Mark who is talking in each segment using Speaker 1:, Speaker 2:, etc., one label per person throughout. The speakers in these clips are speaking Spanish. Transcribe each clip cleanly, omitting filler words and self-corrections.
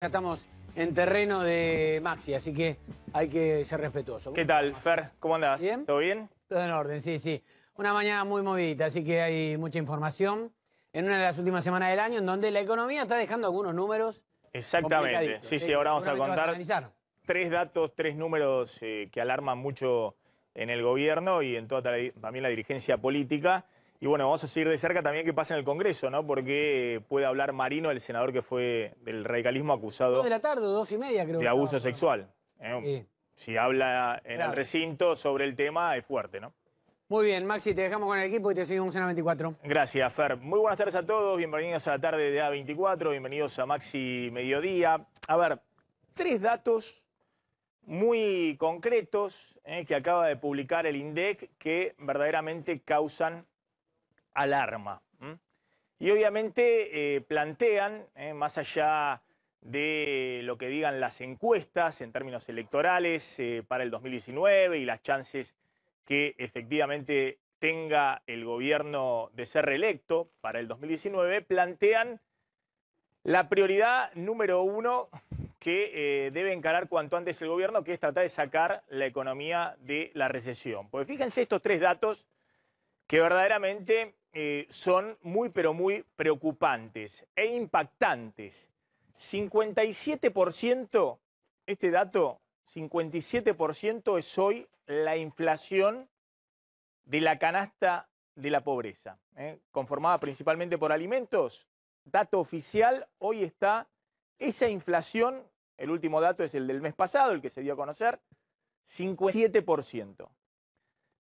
Speaker 1: Ya estamos en terreno de Maxi, así que hay que ser respetuoso.
Speaker 2: ¿Qué tal, Fer? ¿Cómo andás?
Speaker 1: ¿Bien?
Speaker 2: ¿Todo bien?
Speaker 1: Todo en orden, sí, sí. Una mañana muy movidita, así que hay mucha información. En una de las últimas semanas del año, en donde la economía está dejando algunos números
Speaker 2: Exactamente.
Speaker 1: complicaditos,
Speaker 2: Sí, ahora vamos a
Speaker 1: seguramente
Speaker 2: contar
Speaker 1: analizar.
Speaker 2: tres datos, tres números que alarman mucho en el gobierno y en toda también la dirigencia política. Y bueno, vamos a seguir de cerca también qué pasa en el Congreso, ¿no? Porque puede hablar Marino, el senador que fue del radicalismo
Speaker 1: 2
Speaker 2: acusado
Speaker 1: de la tarde, 2:30 creo que
Speaker 2: de
Speaker 1: estaba
Speaker 2: abuso
Speaker 1: por-
Speaker 2: sexual.
Speaker 1: Sí,
Speaker 2: Si habla en el
Speaker 1: grave.
Speaker 2: recinto sobre el tema, es fuerte, ¿no?
Speaker 1: Muy bien, Maxi, te dejamos con el equipo y te seguimos en la 24.
Speaker 2: Gracias, Fer. Muy buenas tardes a todos. Bienvenidos a la tarde de A24. Bienvenidos a Maxi Mediodía. A ver, tres datos muy concretos que acaba de publicar el INDEC que verdaderamente causan alarma. Y obviamente plantean, más allá de lo que digan las encuestas en términos electorales para el 2019 y las chances que efectivamente tenga el gobierno de ser reelecto para el 2019, plantean la prioridad número uno que debe encarar cuanto antes el gobierno, que es tratar de sacar la economía de la recesión. Porque fíjense estos tres datos que verdaderamente son muy, pero muy preocupantes e impactantes. 57%, este dato, 57% es hoy la inflación de la canasta de la pobreza, conformada principalmente por alimentos. Dato oficial, hoy está esa inflación, el último dato es el del mes pasado, el que se dio a conocer, 57%.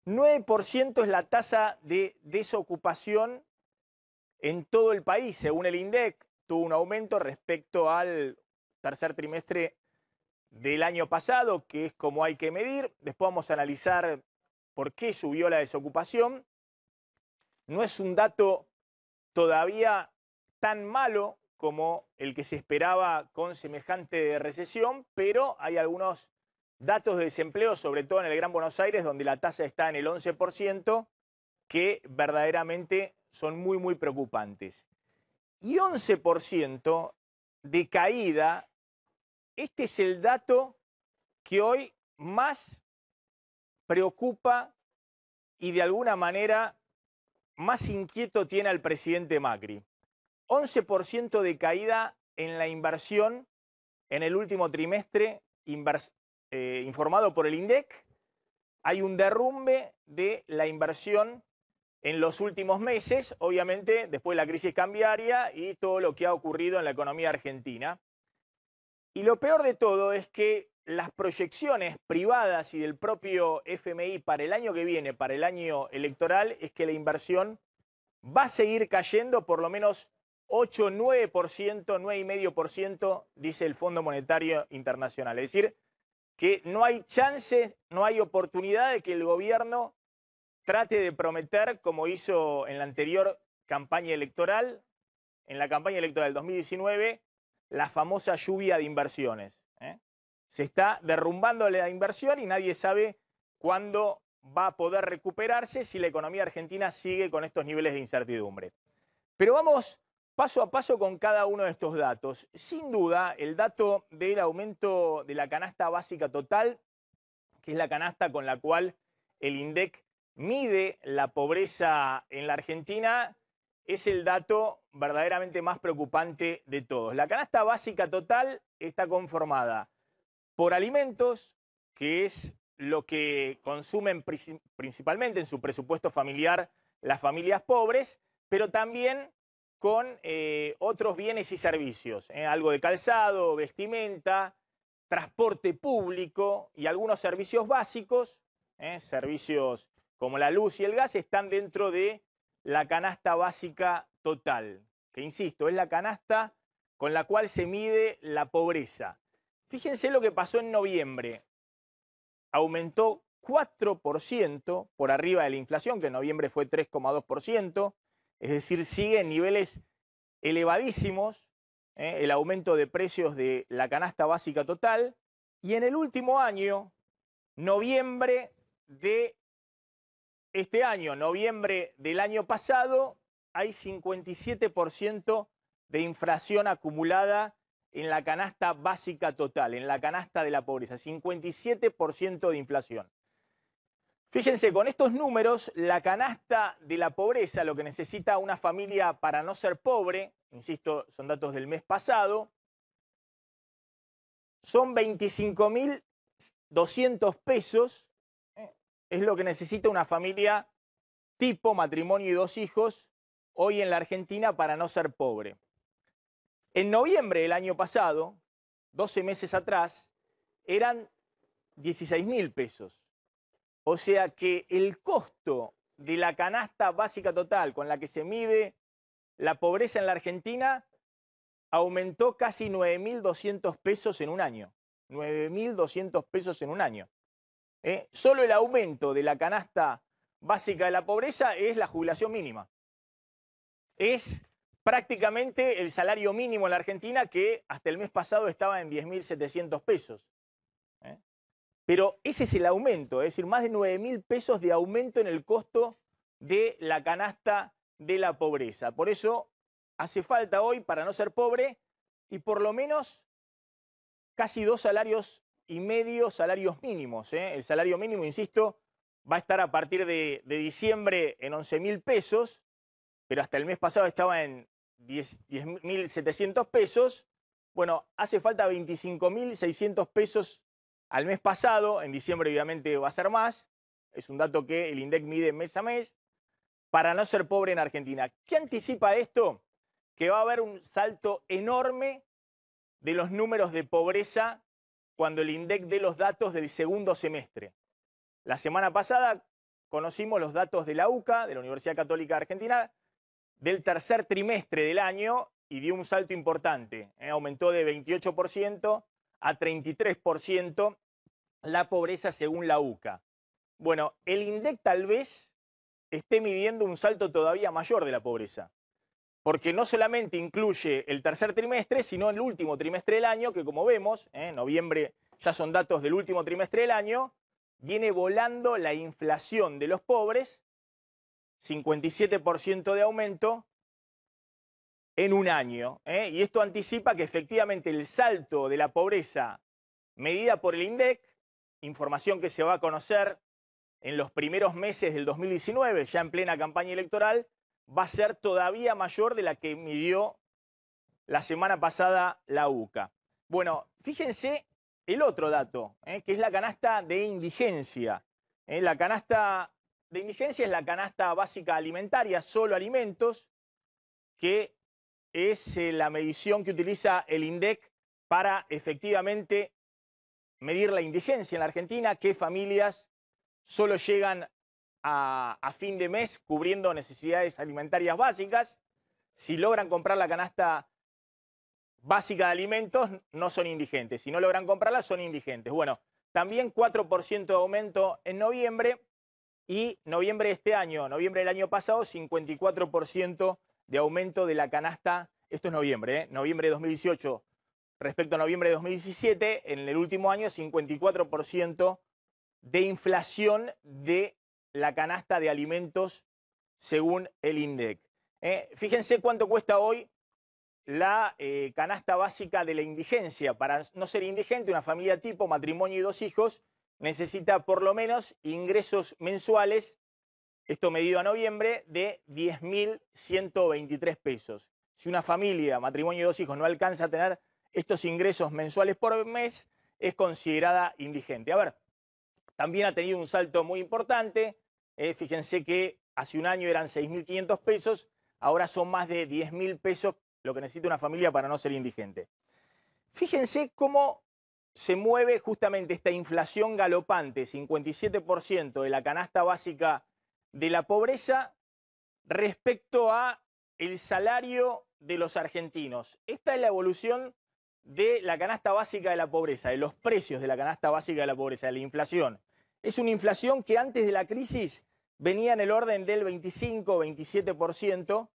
Speaker 2: 9% es la tasa de desocupación en todo el país, según el INDEC, tuvo un aumento respecto al tercer trimestre del año pasado, que es como hay que medir. Después vamos a analizar por qué subió la desocupación. No es un dato todavía tan malo como el que se esperaba con semejante recesión, pero hay algunos datos de desempleo, sobre todo en el Gran Buenos Aires, donde la tasa está en el 11%, que verdaderamente son muy, muy preocupantes. Y 11% de caída, este es el dato que hoy más preocupa y de alguna manera más inquieto tiene al presidente Macri. 11% de caída en la inversión en el último trimestre, informado por el INDEC. Hay un derrumbe de la inversión en los últimos meses, obviamente después de la crisis cambiaria y todo lo que ha ocurrido en la economía argentina. Y lo peor de todo es que las proyecciones privadas y del propio FMI para el año que viene, para el año electoral, es que la inversión va a seguir cayendo por lo menos 8, 9%, 9,5%, dice el Fondo Monetario Internacional. Es decir, que no hay chances, no hay oportunidad de que el gobierno trate de prometer, como hizo en la anterior campaña electoral, en la campaña electoral del 2019, la famosa lluvia de inversiones. Se está derrumbando la inversión y nadie sabe cuándo va a poder recuperarse si la economía argentina sigue con estos niveles de incertidumbre. Pero vamos paso a paso con cada uno de estos datos. Sin duda, el dato del aumento de la canasta básica total, que es la canasta con la cual el INDEC mide la pobreza en la Argentina, es el dato verdaderamente más preocupante de todos. La canasta básica total está conformada por alimentos, que es lo que consumen principalmente en su presupuesto familiar las familias pobres, pero también con otros bienes y servicios, algo de calzado, vestimenta, transporte público y algunos servicios básicos, servicios como la luz y el gas, están dentro de la canasta básica total, que insisto, es la canasta con la cual se mide la pobreza. Fíjense lo que pasó en noviembre. Aumentó 4% por arriba de la inflación, que en noviembre fue 3,2%, es decir, sigue en niveles elevadísimos el aumento de precios de la canasta básica total. Y en el último año, noviembre de este año, noviembre del año pasado, hay 57% de inflación acumulada en la canasta básica total, en la canasta de la pobreza, 57% de inflación. Fíjense, con estos números, la canasta de la pobreza, lo que necesita una familia para no ser pobre, insisto, son datos del mes pasado, son 25.200 pesos, es lo que necesita una familia tipo matrimonio y 2 hijos hoy en la Argentina para no ser pobre. En noviembre del año pasado, 12 meses atrás, eran 16.000 pesos. O sea que el costo de la canasta básica total con la que se mide la pobreza en la Argentina aumentó casi 9.200 pesos en un año. 9.200 pesos en un año. Solo el aumento de la canasta básica de la pobreza es la jubilación mínima. Es prácticamente el salario mínimo en la Argentina, que hasta el mes pasado estaba en 10.700 pesos. Pero ese es el aumento, es decir, más de 9.000 pesos de aumento en el costo de la canasta de la pobreza. Por eso hace falta hoy, para no ser pobre, y por lo menos casi 2,5 salarios mínimos. El salario mínimo, insisto, va a estar a partir de diciembre en 11.000 pesos, pero hasta el mes pasado estaba en 10.700 pesos. Bueno, hace falta 25.600 pesos al mes pasado, en diciembre obviamente va a ser más, es un dato que el INDEC mide mes a mes, para no ser pobre en Argentina. ¿Qué anticipa esto? Que va a haber un salto enorme de los números de pobreza cuando el INDEC dé los datos del segundo semestre. La semana pasada conocimos los datos de la UCA, de la Universidad Católica de Argentina, del tercer trimestre del año y dio un salto importante. Aumentó de 28% a 33% la pobreza según la UCA. Bueno, el INDEC tal vez esté midiendo un salto todavía mayor de la pobreza, porque no solamente incluye el tercer trimestre, sino el último trimestre del año, que como vemos, noviembre ya son datos del último trimestre del año, viene volando la inflación de los pobres, 57% de aumento en un año. Y esto anticipa que efectivamente el salto de la pobreza medida por el INDEC, información que se va a conocer en los primeros meses del 2019, ya en plena campaña electoral, va a ser todavía mayor de la que midió la semana pasada la UCA. Bueno, fíjense el otro dato, que es la canasta de indigencia. La canasta de indigencia es la canasta básica alimentaria, solo alimentos, que es la medición que utiliza el INDEC para efectivamente medir la indigencia en la Argentina, qué familias solo llegan a fin de mes cubriendo necesidades alimentarias básicas. Si logran comprar la canasta básica de alimentos, no son indigentes. Si no logran comprarla, son indigentes. Bueno, también 4% de aumento en noviembre y noviembre de este año, noviembre del año pasado, 54% de aumento de la canasta. Esto es noviembre, noviembre de 2018 respecto a noviembre de 2017, en el último año 54% de inflación de la canasta de alimentos según el INDEC. Fíjense cuánto cuesta hoy la canasta básica de la indigencia. Para no ser indigente, una familia tipo, matrimonio y 2 hijos, necesita por lo menos ingresos mensuales, esto medido a noviembre, de 10.123 pesos. Si una familia, matrimonio y 2 hijos, no alcanza a tener estos ingresos mensuales por mes, es considerada indigente. A ver, también ha tenido un salto muy importante. Fíjense que hace un año eran 6.500 pesos, ahora son más de 10.000 pesos lo que necesita una familia para no ser indigente. Fíjense cómo se mueve justamente esta inflación galopante, 57% de la canasta básica de la pobreza respecto a el salario de los argentinos. Esta es la evolución de la canasta básica de la pobreza, de los precios de la canasta básica de la pobreza, de la inflación. Es una inflación que antes de la crisis venía en el orden del 25-27%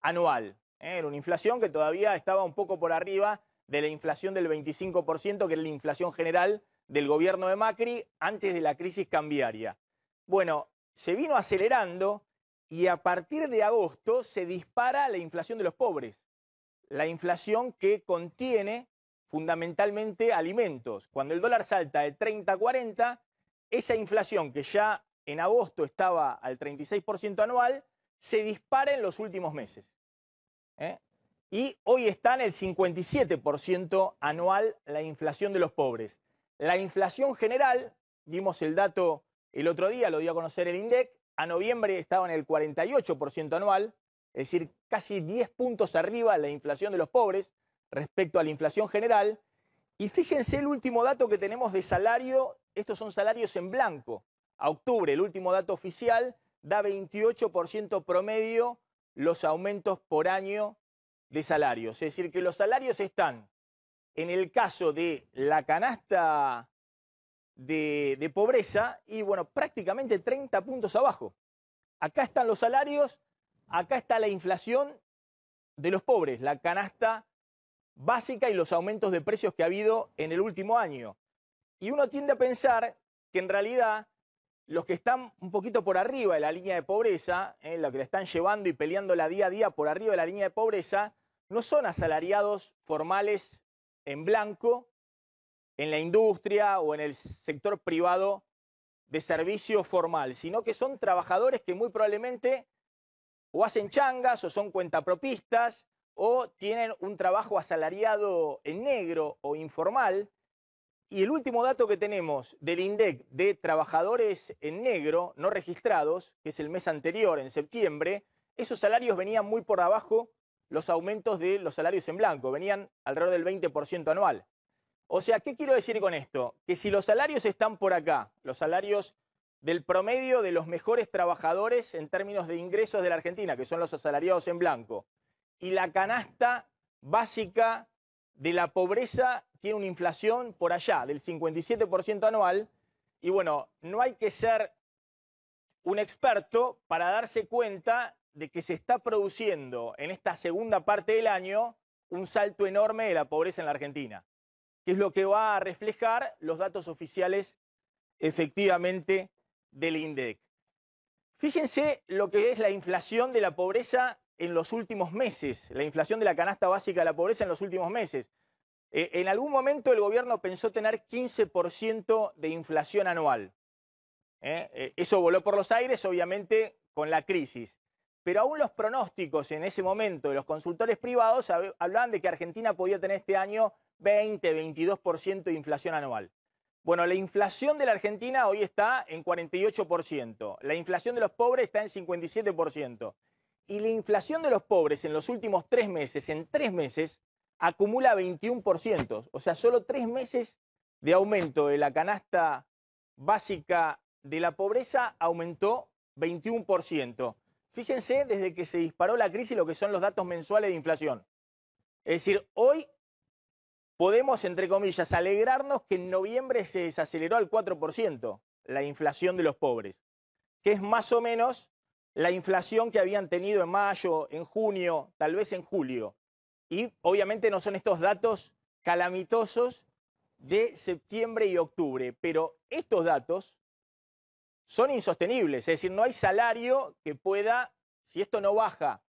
Speaker 2: anual. Era una inflación que todavía estaba un poco por arriba de la inflación del 25%, que era la inflación general del gobierno de Macri antes de la crisis cambiaria. Bueno, se vino acelerando y a partir de agosto se dispara la inflación de los pobres. La inflación que contiene fundamentalmente alimentos. Cuando el dólar salta de 30 a 40, esa inflación que ya en agosto estaba al 36% anual, se dispara en los últimos meses. Y hoy está en el 57% anual la inflación de los pobres. La inflación general, vimos el dato el otro día, lo dio a conocer el INDEC, a noviembre estaba en el 48% anual, es decir, casi 10 puntos arriba la inflación de los pobres respecto a la inflación general. Y fíjense el último dato que tenemos de salario, estos son salarios en blanco. A octubre, el último dato oficial, da 28% promedio los aumentos por año de salarios. Es decir, que los salarios están, en el caso de la canasta de pobreza, y bueno, prácticamente 30 puntos abajo. Acá están los salarios, acá está la inflación de los pobres, la canasta básica y los aumentos de precios que ha habido en el último año. Y uno tiende a pensar que en realidad los que están un poquito por arriba de la línea de pobreza, los que la están llevando y peleándola día a día por arriba de la línea de pobreza, no son asalariados formales en blanco en la industria o en el sector privado de servicio formal, sino que son trabajadores que muy probablemente o hacen changas o son cuentapropistas o tienen un trabajo asalariado en negro o informal. Y el último dato que tenemos del INDEC de trabajadores en negro no registrados, que es el mes anterior, en septiembre, esos salarios venían muy por abajo los aumentos de los salarios en blanco, venían alrededor del 20% anual. O sea, ¿qué quiero decir con esto? Que si los salarios están por acá, los salarios del promedio de los mejores trabajadores en términos de ingresos de la Argentina, que son los asalariados en blanco, y la canasta básica de la pobreza tiene una inflación por allá del 57% anual, y bueno, no hay que ser un experto para darse cuenta de que se está produciendo en esta segunda parte del año un salto enorme de la pobreza en la Argentina, que es lo que va a reflejar los datos oficiales efectivamente del INDEC. Fíjense lo que es la inflación de la pobreza en los últimos meses, la inflación de la canasta básica de la pobreza en los últimos meses. En algún momento el gobierno pensó tener 15% de inflación anual. Eso voló por los aires, obviamente, con la crisis. Pero aún los pronósticos en ese momento de los consultores privados hablaban de que Argentina podía tener este año 20-22% de inflación anual. Bueno, la inflación de la Argentina hoy está en 48%. La inflación de los pobres está en 57%. Y la inflación de los pobres en los últimos 3 meses, en 3 meses, acumula 21%. O sea, solo 3 meses de aumento de la canasta básica de la pobreza aumentó 21%. Fíjense desde que se disparó la crisis lo que son los datos mensuales de inflación. Es decir, hoy podemos, entre comillas, alegrarnos que en noviembre se desaceleró al 4% la inflación de los pobres, que es más o menos la inflación que habían tenido en mayo, en junio, tal vez en julio. Y obviamente no son estos datos calamitosos de septiembre y octubre, pero estos datos son insostenibles, es decir, no hay salario que pueda, si esto no baja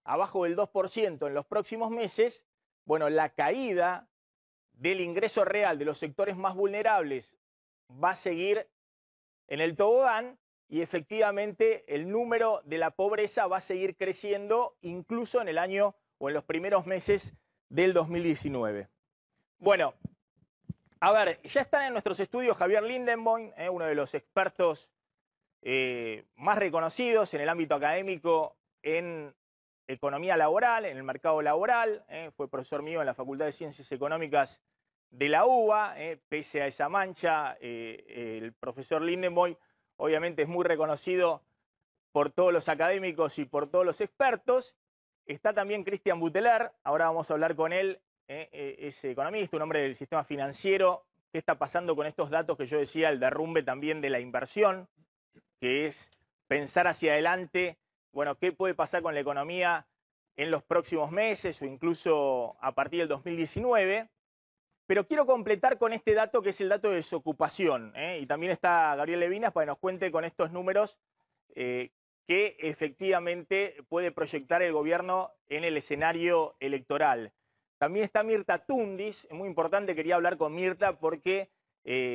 Speaker 2: abajo del 2% en los próximos meses, bueno, la caída del ingreso real de los sectores más vulnerables va a seguir en el tobogán y efectivamente el número de la pobreza va a seguir creciendo incluso en el año o en los primeros meses del 2019. Bueno, a ver, ya están en nuestros estudios Javier Lindenboim, uno de los expertos más reconocidos en el ámbito académico en economía laboral, en el mercado laboral, fue profesor mío en la Facultad de Ciencias Económicas de la UBA, pese a esa mancha, el profesor Lindenboim obviamente es muy reconocido por todos los académicos y por todos los expertos. Está también Cristian Buteler, ahora vamos a hablar con él, es economista, un hombre del sistema financiero. ¿Qué está pasando con estos datos que yo decía, el derrumbe también de la inversión, que es pensar hacia adelante, bueno, qué puede pasar con la economía en los próximos meses o incluso a partir del 2019? Pero quiero completar con este dato que es el dato de desocupación, y también está Gabriel Levinas para que nos cuente con estos números que efectivamente puede proyectar el gobierno en el escenario electoral. También está Mirta Tundis, es muy importante, quería hablar con Mirta porque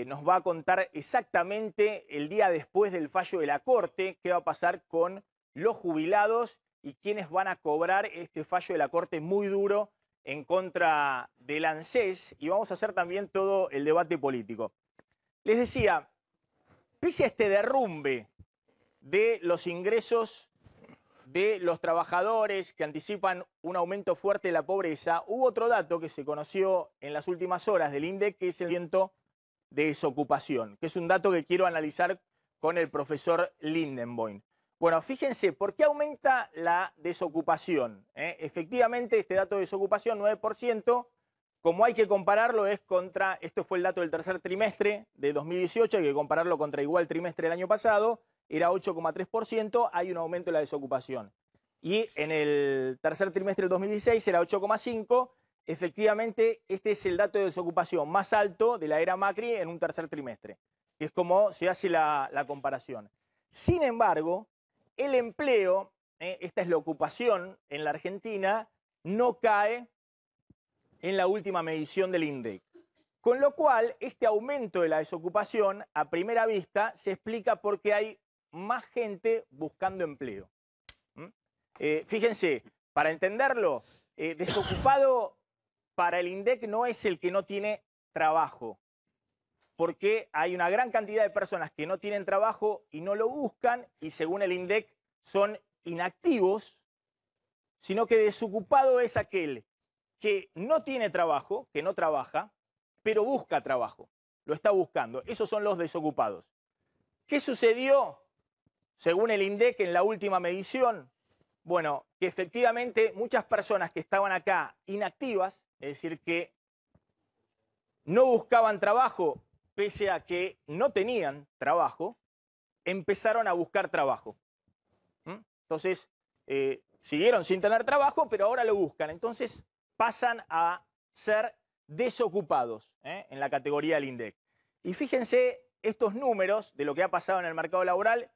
Speaker 2: nos va a contar exactamente el día después del fallo de la Corte qué va a pasar con los jubilados y quiénes van a cobrar este fallo de la Corte muy duro en contra del ANSES, y vamos a hacer también todo el debate político. Les decía, pese a este derrumbe de los ingresos de los trabajadores que anticipan un aumento fuerte de la pobreza, hubo otro dato que se conoció en las últimas horas del INDEC, que es el aumento de desocupación, que es un dato que quiero analizar con el profesor Lindenboim. Bueno, fíjense, ¿por qué aumenta la desocupación? Efectivamente, este dato de desocupación, 9%, como hay que compararlo es contra, esto fue el dato del tercer trimestre de 2018, hay que compararlo contra igual trimestre del año pasado, era 8,3%, hay un aumento de la desocupación. Y en el tercer trimestre del 2016 era 8,5%, efectivamente este es el dato de desocupación más alto de la era Macri en un tercer trimestre, que es como se hace la comparación. Sin embargo, el empleo, esta es la ocupación en la Argentina, no cae en la última medición del INDEC. Con lo cual, este aumento de la desocupación, a primera vista, se explica porque hay más gente buscando empleo. Fíjense, para entenderlo, desocupado para el INDEC no es el que no tiene trabajo, porque hay una gran cantidad de personas que no tienen trabajo y no lo buscan, y según el INDEC son inactivos, sino que desocupado es aquel que no tiene trabajo, que no trabaja, pero busca trabajo, lo está buscando. Esos son los desocupados. ¿Qué sucedió, según el INDEC, en la última medición? Bueno, que efectivamente muchas personas que estaban acá inactivas, es decir, que no buscaban trabajo, pese a que no tenían trabajo, empezaron a buscar trabajo. Entonces, siguieron sin tener trabajo, pero ahora lo buscan. Entonces, pasan a ser desocupados en la categoría del INDEC. Y fíjense estos números de lo que ha pasado en el mercado laboral,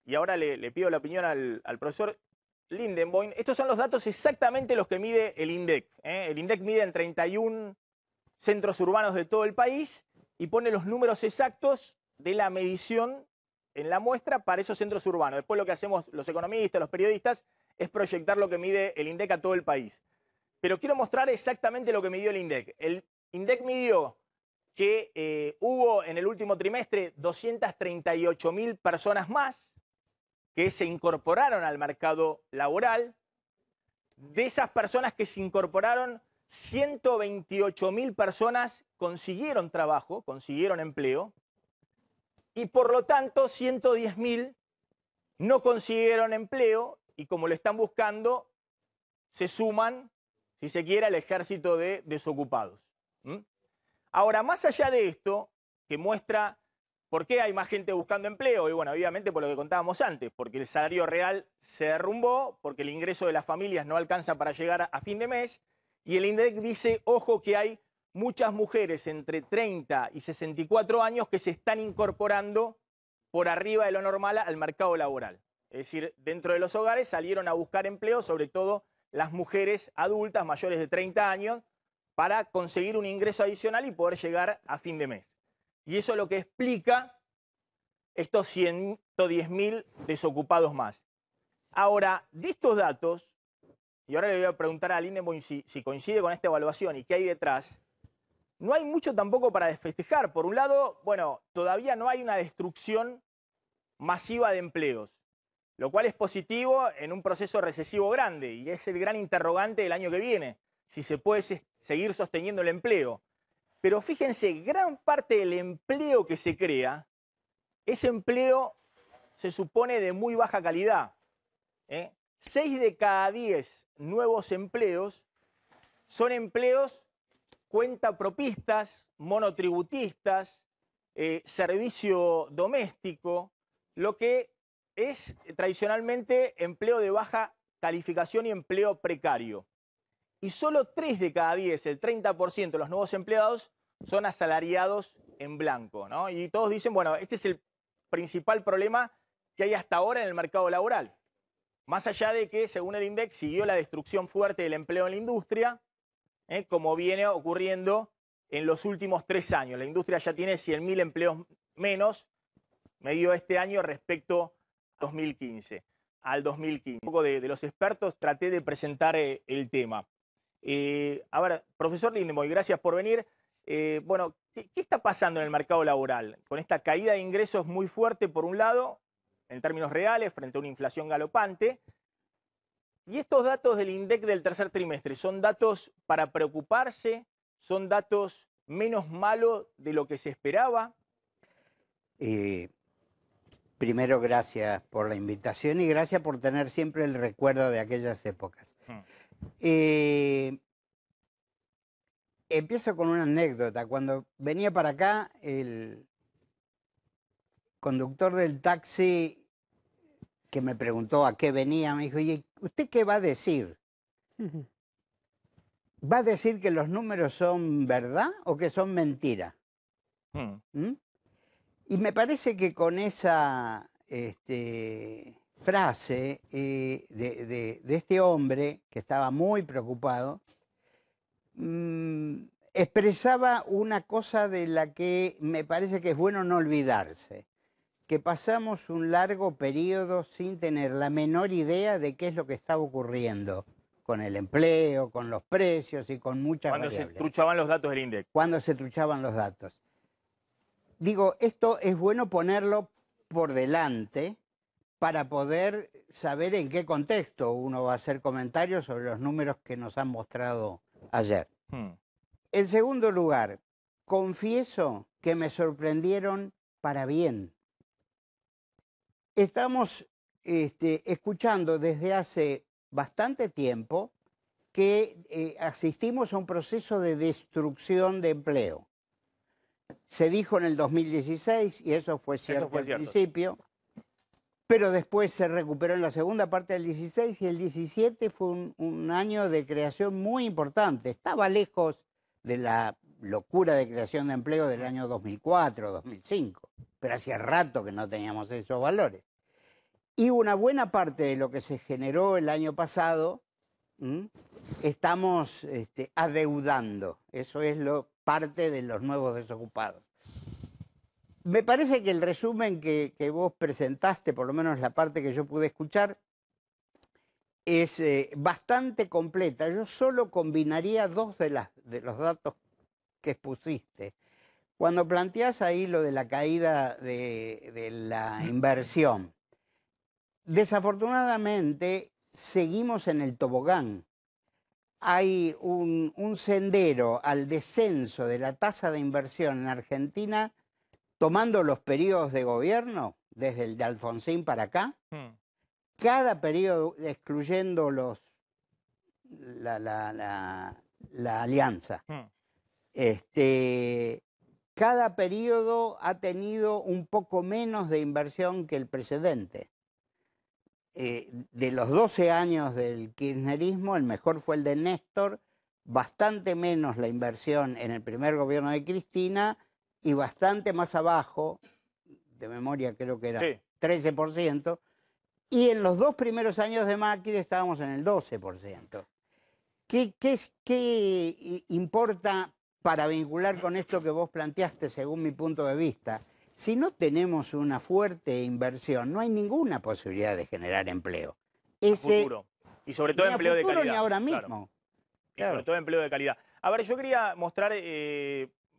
Speaker 2: y ahora le pido la opinión al profesor Lindenboim. Estos son los datos exactamente los que mide el INDEC. El INDEC mide en 31 centros urbanos de todo el país y pone los números exactos de la medición en la muestra para esos centros urbanos. Después lo que hacemos los economistas, los periodistas, es proyectar lo que mide el INDEC a todo el país. Pero quiero mostrar exactamente lo que midió el INDEC. El INDEC midió que hubo en el último trimestre 238.000 personas más que se incorporaron al mercado laboral. De esas personas que se incorporaron, 128.000 personas consiguieron trabajo, consiguieron empleo, y por lo tanto 110.000 no consiguieron empleo y como lo están buscando, se suman, si se quiere, al ejército de desocupados. Ahora, más allá de esto, que muestra por qué hay más gente buscando empleo, y bueno, obviamente por lo que contábamos antes, porque el salario real se derrumbó, porque el ingreso de las familias no alcanza para llegar a fin de mes, y el INDEC dice, ojo, que hay muchas mujeres entre 30 y 64 años que se están incorporando por arriba de lo normal al mercado laboral. Es decir, dentro de los hogares salieron a buscar empleo, sobre todo las mujeres adultas mayores de 30 años, para conseguir un ingreso adicional y poder llegar a fin de mes. Y eso es lo que explica estos 110.000 desocupados más. Ahora, de estos datos, y ahora le voy a preguntar a Lindenboim si coincide con esta evaluación y qué hay detrás, no hay mucho tampoco para festejar. Por un lado, bueno, todavía no hay una destrucción masiva de empleos, lo cual es positivo en un proceso recesivo grande, y es el gran interrogante del año que viene, si se puede seguir sosteniendo el empleo. Pero fíjense, gran parte del empleo que se crea, ese empleo se supone de muy baja calidad. 6 de cada 10 nuevos empleos son empleos cuentapropistas, monotributistas, servicio doméstico, lo que es tradicionalmente empleo de baja calificación y empleo precario. Y solo 3 de cada 10, el 30% de los nuevos empleados, son asalariados en blanco, ¿no? Y todos dicen, bueno, este es el principal problema que hay hasta ahora en el mercado laboral. Más allá de que, según el INDEC, siguió la destrucción fuerte del empleo en la industria, como viene ocurriendo en los últimos 3 años. La industria ya tiene 100.000 empleos menos medido este año respecto a 2015, al 2015. Un poco de los expertos traté de presentar el tema. A ver, profesor Lindemoy, gracias por venir. Bueno, ¿qué está pasando en el mercado laboral? Con esta caída de ingresos muy fuerte, por un lado, en términos reales, frente a una inflación galopante. Y estos datos del INDEC del tercer trimestre, ¿son datos para preocuparse? ¿Son datos menos malos de lo que se esperaba?
Speaker 3: Primero, gracias por la invitación y gracias por tener siempre el recuerdo de aquellas épocas. Empiezo con una anécdota. Cuando venía para acá, el conductor del taxi que me preguntó a qué venía, me dijo, ¿y usted qué va a decir? ¿Va a decir que los números son verdad o que son mentira? ¿Mm? Y me parece que con esa frase de este hombre, que estaba muy preocupado, expresaba una cosa de la que me parece que es bueno no olvidarse, que pasamos un largo periodo sin tener la menor idea de qué es lo que estaba ocurriendo con el empleo, con los precios y con muchas variables.
Speaker 2: Cuando se truchaban los datos del INDEC.
Speaker 3: Cuando se truchaban los datos. Digo, esto es bueno ponerlo por delante para poder saber en qué contexto uno va a hacer comentarios sobre los números que nos han mostrado ayer. En segundo lugar, confieso que me sorprendieron para bien. Estamos escuchando desde hace bastante tiempo que asistimos a un proceso de destrucción de empleo. Se dijo en el 2016, y eso fue cierto al principio, pero después se recuperó en la segunda parte del 16 y el 17 fue un año de creación muy importante. Estaba lejos de la locura de creación de empleo del año 2004, 2005, pero hacía rato que no teníamos esos valores. Y una buena parte de lo que se generó el año pasado, estamos adeudando. Eso es parte de los nuevos desocupados. Me parece que el resumen que vos presentaste, por lo menos la parte que yo pude escuchar, es bastante completa. Yo solo combinaría dos de los datos que expusiste. Cuando planteás ahí lo de la caída de la inversión, desafortunadamente seguimos en el tobogán. Hay un sendero al descenso de la tasa de inversión en Argentina, tomando los periodos de gobierno, desde el de Alfonsín para acá, cada periodo, excluyendo la alianza, cada periodo ha tenido un poco menos de inversión que el precedente. De los 12 años del kirchnerismo, el mejor fue el de Néstor, bastante menos la inversión en el primer gobierno de Cristina y bastante más abajo, de memoria creo que era 13%, y en los 2 primeros años de Macri estábamos en el 12%. ¿Qué importa para vincular con esto que vos planteaste, según mi punto de vista? Si no tenemos una fuerte inversión, no hay ninguna posibilidad de generar empleo.
Speaker 2: A futuro. Y sobre todo empleo de calidad.
Speaker 3: Ni ahora mismo.
Speaker 2: Y sobre todo empleo de calidad. A ver, yo quería mostrar,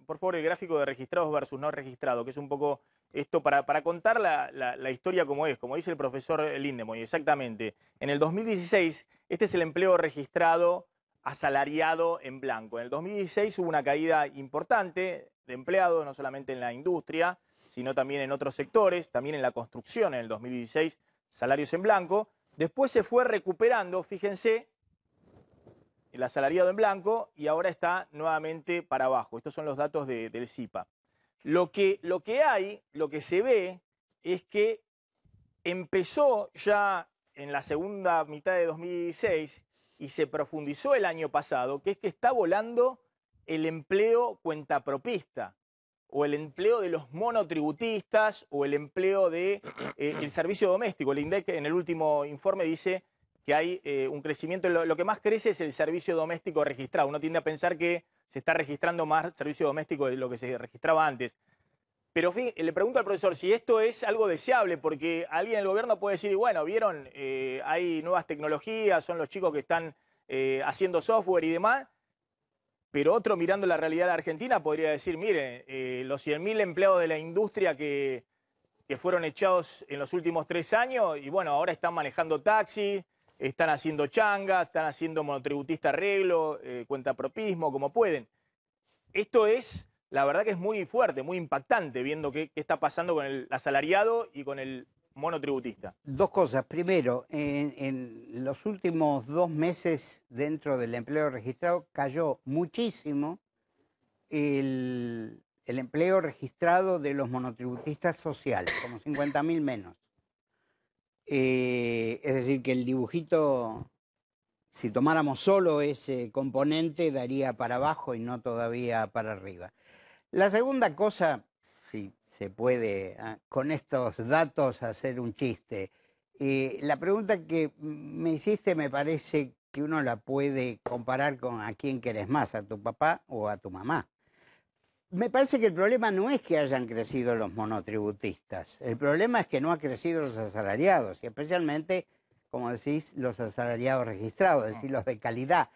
Speaker 2: por favor, el gráfico de registrados versus no registrados, que es un poco esto para contar la historia como es, como dice el profesor Lindemoy, exactamente. En el 2016, este es el empleo registrado asalariado en blanco. En el 2016 hubo una caída importante de empleados, no solamente en la industria, sino también en otros sectores, también en la construcción en el 2016, salarios en blanco. Después se fue recuperando, fíjense, el asalariado en blanco y ahora está nuevamente para abajo. Estos son los datos del CIPA. Lo que se ve es que empezó ya en la segunda mitad de 2016 y se profundizó el año pasado, que es que está volando el empleo cuentapropista, o el empleo de los monotributistas, o el empleo del servicio doméstico. El INDEC en el último informe dice que hay un crecimiento. Lo que más crece es el servicio doméstico registrado. Uno tiende a pensar que se está registrando más servicio doméstico de lo que se registraba antes. Pero le pregunto al profesor si esto es algo deseable, porque alguien del gobierno puede decir, y bueno, vieron, hay nuevas tecnologías, son los chicos que están haciendo software y demás, pero otro mirando la realidad de Argentina podría decir, mire, los 100.000 empleados de la industria que fueron echados en los últimos 3 años, y bueno, ahora están manejando taxis, están haciendo changa, están haciendo monotributista arreglo, cuentapropismo, como pueden. Esto es... La verdad que es muy fuerte, muy impactante, viendo qué está pasando con el asalariado y con el monotributista.
Speaker 3: Dos cosas. Primero, en los últimos 2 meses dentro del empleo registrado cayó muchísimo el empleo registrado de los monotributistas sociales, como 50.000 menos. Es decir, que el dibujito, si tomáramos solo ese componente, daría para abajo y no todavía para arriba. La segunda cosa, si se puede con estos datos hacer un chiste, la pregunta que me hiciste me parece que uno la puede comparar con a quién querés más, a tu papá o a tu mamá. Me parece que el problema no es que hayan crecido los monotributistas, el problema es que no han crecido los asalariados, y especialmente, como decís, los asalariados registrados, es decir, los de calidad.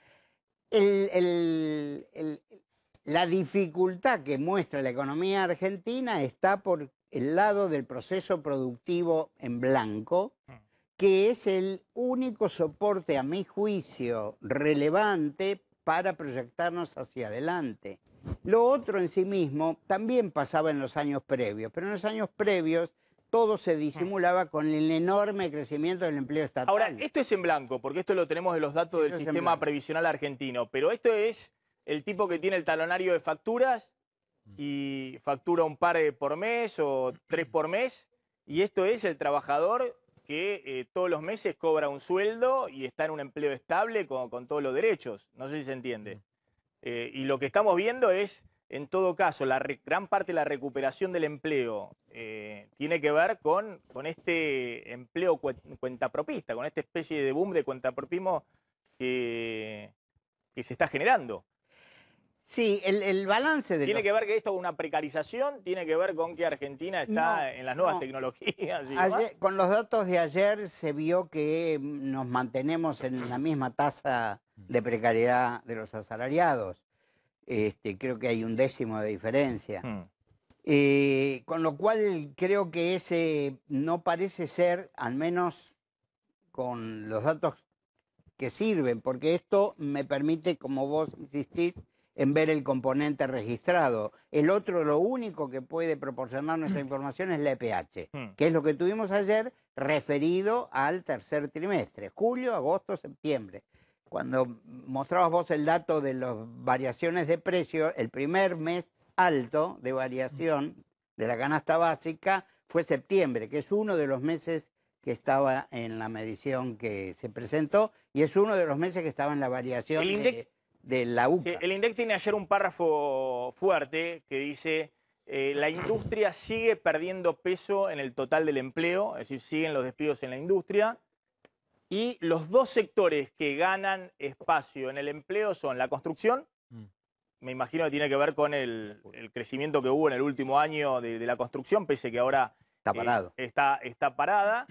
Speaker 3: La dificultad que muestra la economía argentina está por el lado del proceso productivo en blanco, que es el único soporte, a mi juicio, relevante para proyectarnos hacia adelante. Lo otro en sí mismo también pasaba en los años previos, pero en los años previos todo se disimulaba con el enorme crecimiento del empleo estatal.
Speaker 2: Ahora, esto es en blanco, porque esto lo tenemos de los datos del sistema previsional argentino, pero esto es el tipo que tiene el talonario de facturas y factura un par por mes o 3 por mes, y esto es el trabajador que todos los meses cobra un sueldo y está en un empleo estable con todos los derechos. No sé si se entiende. Y lo que estamos viendo es, en todo caso, gran parte de la recuperación del empleo tiene que ver con este empleo cuentapropista, con esta especie de boom de cuentapropismo que se está generando.
Speaker 3: Sí, el balance de...
Speaker 2: ¿Tiene que ver que esto es una precarización? ¿Tiene que ver con que Argentina está en las nuevas tecnologías?
Speaker 3: Con los datos de ayer se vio que nos mantenemos en la misma tasa de precariedad de los asalariados. Creo que hay 1/10 de diferencia. Con lo cual creo que ese no parece ser, al menos con los datos que sirven, porque esto me permite, como vos insistís, en ver el componente registrado. El otro, lo único que puede proporcionarnos esa información es la EPH, que es lo que tuvimos ayer referido al tercer trimestre, julio, agosto, septiembre. Cuando mostrabas vos el dato de las variaciones de precio, el primer mes alto de variación de la canasta básica fue septiembre, que es uno de los meses que estaba en la medición que se presentó y es uno de los meses que estaba en la variación de la UPA.
Speaker 2: Sí, el INDEC tiene ayer un párrafo fuerte que dice la industria sigue perdiendo peso en el total del empleo, es decir, siguen los despidos en la industria, y los 2 sectores que ganan espacio en el empleo son la construcción, me imagino que tiene que ver con el crecimiento que hubo en el último año de la construcción, pese que ahora
Speaker 3: está parado.
Speaker 2: Está parada,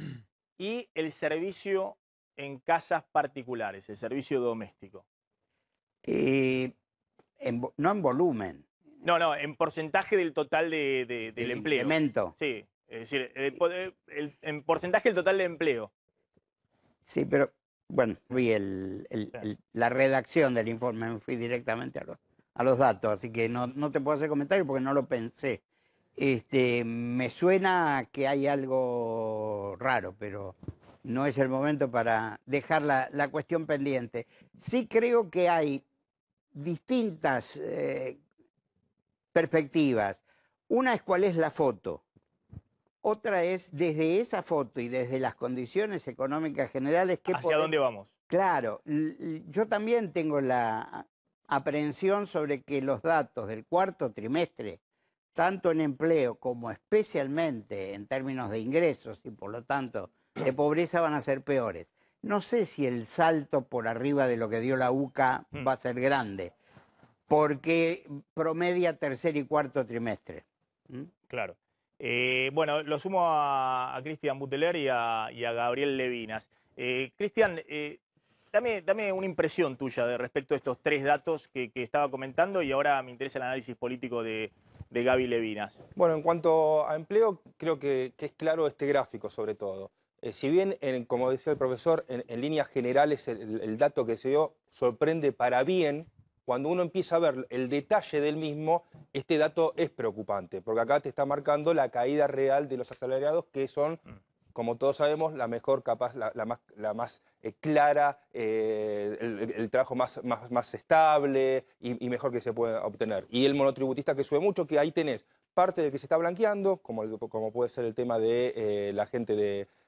Speaker 2: y el servicio en casas particulares, el servicio doméstico.
Speaker 3: No en volumen.
Speaker 2: No, en porcentaje del total del empleo.
Speaker 3: Incremento.
Speaker 2: Sí, es decir, en porcentaje del total de empleo.
Speaker 3: Sí, pero bueno, vi la redacción del informe, me fui directamente a los datos, así que no te puedo hacer comentario porque no lo pensé. Me suena que hay algo raro, pero no es el momento para dejar la cuestión pendiente. Sí creo que hay distintas perspectivas. Una es cuál es la foto. Otra es desde esa foto y desde las condiciones económicas generales...
Speaker 2: ¿Hacia dónde vamos?
Speaker 3: Claro, yo también tengo la aprehensión sobre que los datos del cuarto trimestre, tanto en empleo como especialmente en términos de ingresos y por lo tanto de pobreza, van a ser peores. no sé si el salto por arriba de lo que dio la UCA va a ser grande, porque promedia tercer y cuarto trimestre.
Speaker 2: Claro. Bueno, lo sumo a Cristian Buteler y a Gabriel Levinas. Cristian, dame una impresión tuya respecto a estos tres datos que estaba comentando y ahora me interesa el análisis político de Gaby Levinas.
Speaker 4: Bueno, en cuanto a empleo, creo que es claro este gráfico sobre todo. Si bien, como decía el profesor, en líneas generales el dato que se dio sorprende para bien, cuando uno empieza a ver el detalle del mismo, este dato es preocupante, porque acá te está marcando la caída real de los asalariados, que son, como todos sabemos, la mejor capaz, la más clara, el trabajo más estable y mejor que se puede obtener. Y el monotributista que sube mucho, que ahí tenés parte del que se está blanqueando, como puede ser el tema de la gente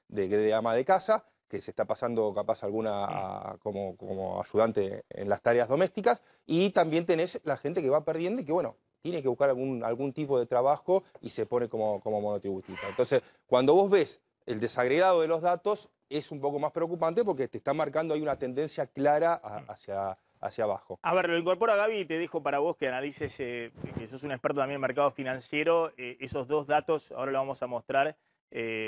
Speaker 4: de ama de casa, que se está pasando capaz alguna como ayudante en las tareas domésticas, y también tenés la gente que va perdiendo y que, bueno, tiene que buscar algún tipo de trabajo y se pone como monotributista. Entonces, cuando vos ves el desagregado de los datos, es un poco más preocupante porque te está marcando ahí una tendencia clara hacia abajo.
Speaker 2: A ver, lo incorporo a Gaby y te dejo para vos que analices, que sos un experto también en mercado financiero, esos dos datos, ahora lo vamos a mostrar,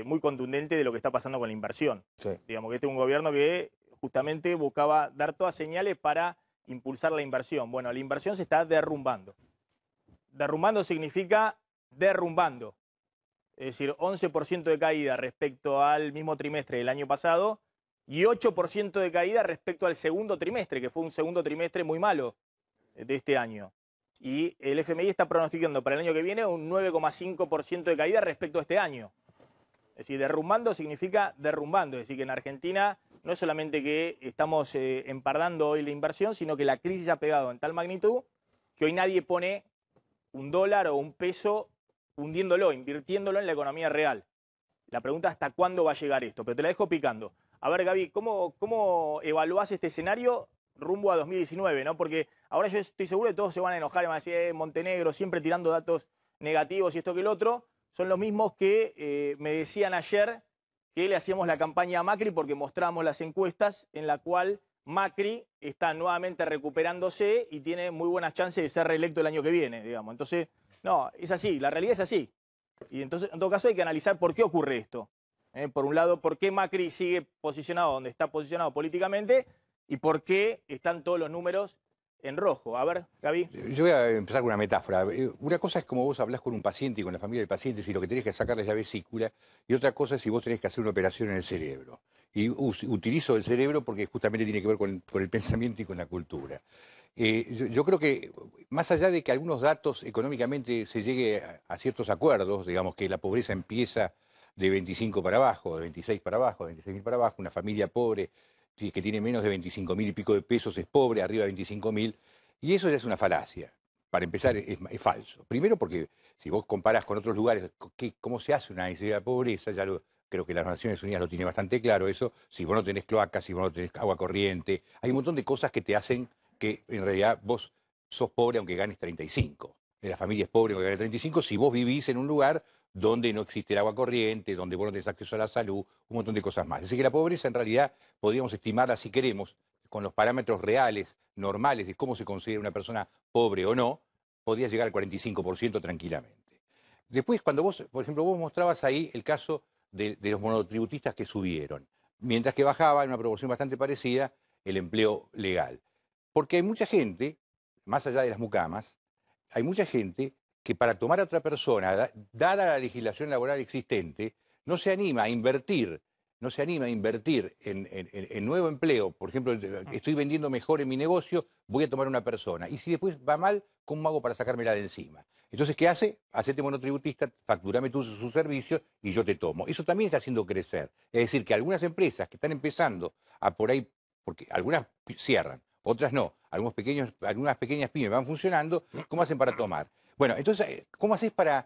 Speaker 2: muy contundente de lo que está pasando con la inversión.
Speaker 4: Sí.
Speaker 2: Digamos que este es un gobierno que justamente buscaba dar todas señales para impulsar la inversión. Bueno, la inversión se está derrumbando. Derrumbando significa derrumbando. Es decir, 11% de caída respecto al mismo trimestre del año pasado y 8% de caída respecto al segundo trimestre, que fue un segundo trimestre muy malo de este año. Y el FMI está pronosticando para el año que viene un 9,5% de caída respecto a este año. Es decir, derrumbando significa derrumbando. Es decir, que en Argentina no es solamente que estamos empardando hoy la inversión, sino que la crisis ha pegado en tal magnitud que hoy nadie pone un dólar o un peso hundiéndolo, invirtiéndolo en la economía real. La pregunta es hasta cuándo va a llegar esto, pero te la dejo picando. A ver, Gaby, ¿cómo evaluás este escenario rumbo a 2019? ¿No? Porque ahora yo estoy seguro que todos se van a enojar y van a decir, Montenegro siempre tirando datos negativos y esto que el otro. Son los mismos que me decían ayer que le hacíamos la campaña a Macri porque mostramos las encuestas en la cual Macri está nuevamente recuperándose y tiene muy buenas chances de ser reelecto el año que viene, digamos. Entonces, no, es así, la realidad es así. Y entonces, en todo caso, hay que analizar por qué ocurre esto. Por un lado, por qué Macri sigue posicionado donde está posicionado políticamente y por qué están todos los números en rojo. A ver, Gaby.
Speaker 5: Yo voy a empezar con una metáfora. Una cosa es como vos hablás con un paciente y con la familia del paciente si lo que tenés que sacarle es la vesícula, y otra cosa es si vos tenés que hacer una operación en el cerebro. Y utilizo el cerebro porque justamente tiene que ver con el pensamiento y con la cultura. Yo creo que, más allá de que algunos datos económicamente se llegue a ciertos acuerdos, digamos que la pobreza empieza de 25 para abajo, de 26 para abajo, de 26.000 para abajo, una familia pobre que tiene menos de 25.000 y pico de pesos es pobre, arriba de 25.000, y eso ya es una falacia. Para empezar, es falso. Primero porque si vos comparás con otros lugares cómo se hace una necesidad de pobreza, creo que las Naciones Unidas lo tiene bastante claro eso, si vos no tenés cloacas, si vos no tenés agua corriente, hay un montón de cosas que te hacen que en realidad vos sos pobre aunque ganes 35. La familia es pobre aunque gane 35 si vos vivís en un lugar donde no existe el agua corriente, donde vos no tenés acceso a la salud, un montón de cosas más. Así que la pobreza en realidad podríamos estimarla, si queremos, con los parámetros reales, normales, de cómo se considera una persona pobre o no, podría llegar al 45% tranquilamente. Después, cuando vos, por ejemplo, vos mostrabas ahí el caso de los monotributistas que subieron, mientras que bajaba en una proporción bastante parecida el empleo legal. Porque hay mucha gente, más allá de las mucamas, hay mucha gente que para tomar a otra persona, dada la legislación laboral existente, no se anima a invertir en nuevo empleo. Por ejemplo, estoy vendiendo mejor en mi negocio, voy a tomar una persona. Y si después va mal, ¿cómo hago para sacármela de encima? Entonces, ¿qué hace? Hacete monotributista, facturame tú sus servicios y yo te tomo. Eso también está haciendo crecer. Es decir, que algunas empresas que están empezando a por ahí, porque algunas cierran, otras no, algunas pequeñas pymes van funcionando, ¿cómo hacen para tomar? Bueno, entonces, ¿cómo haces para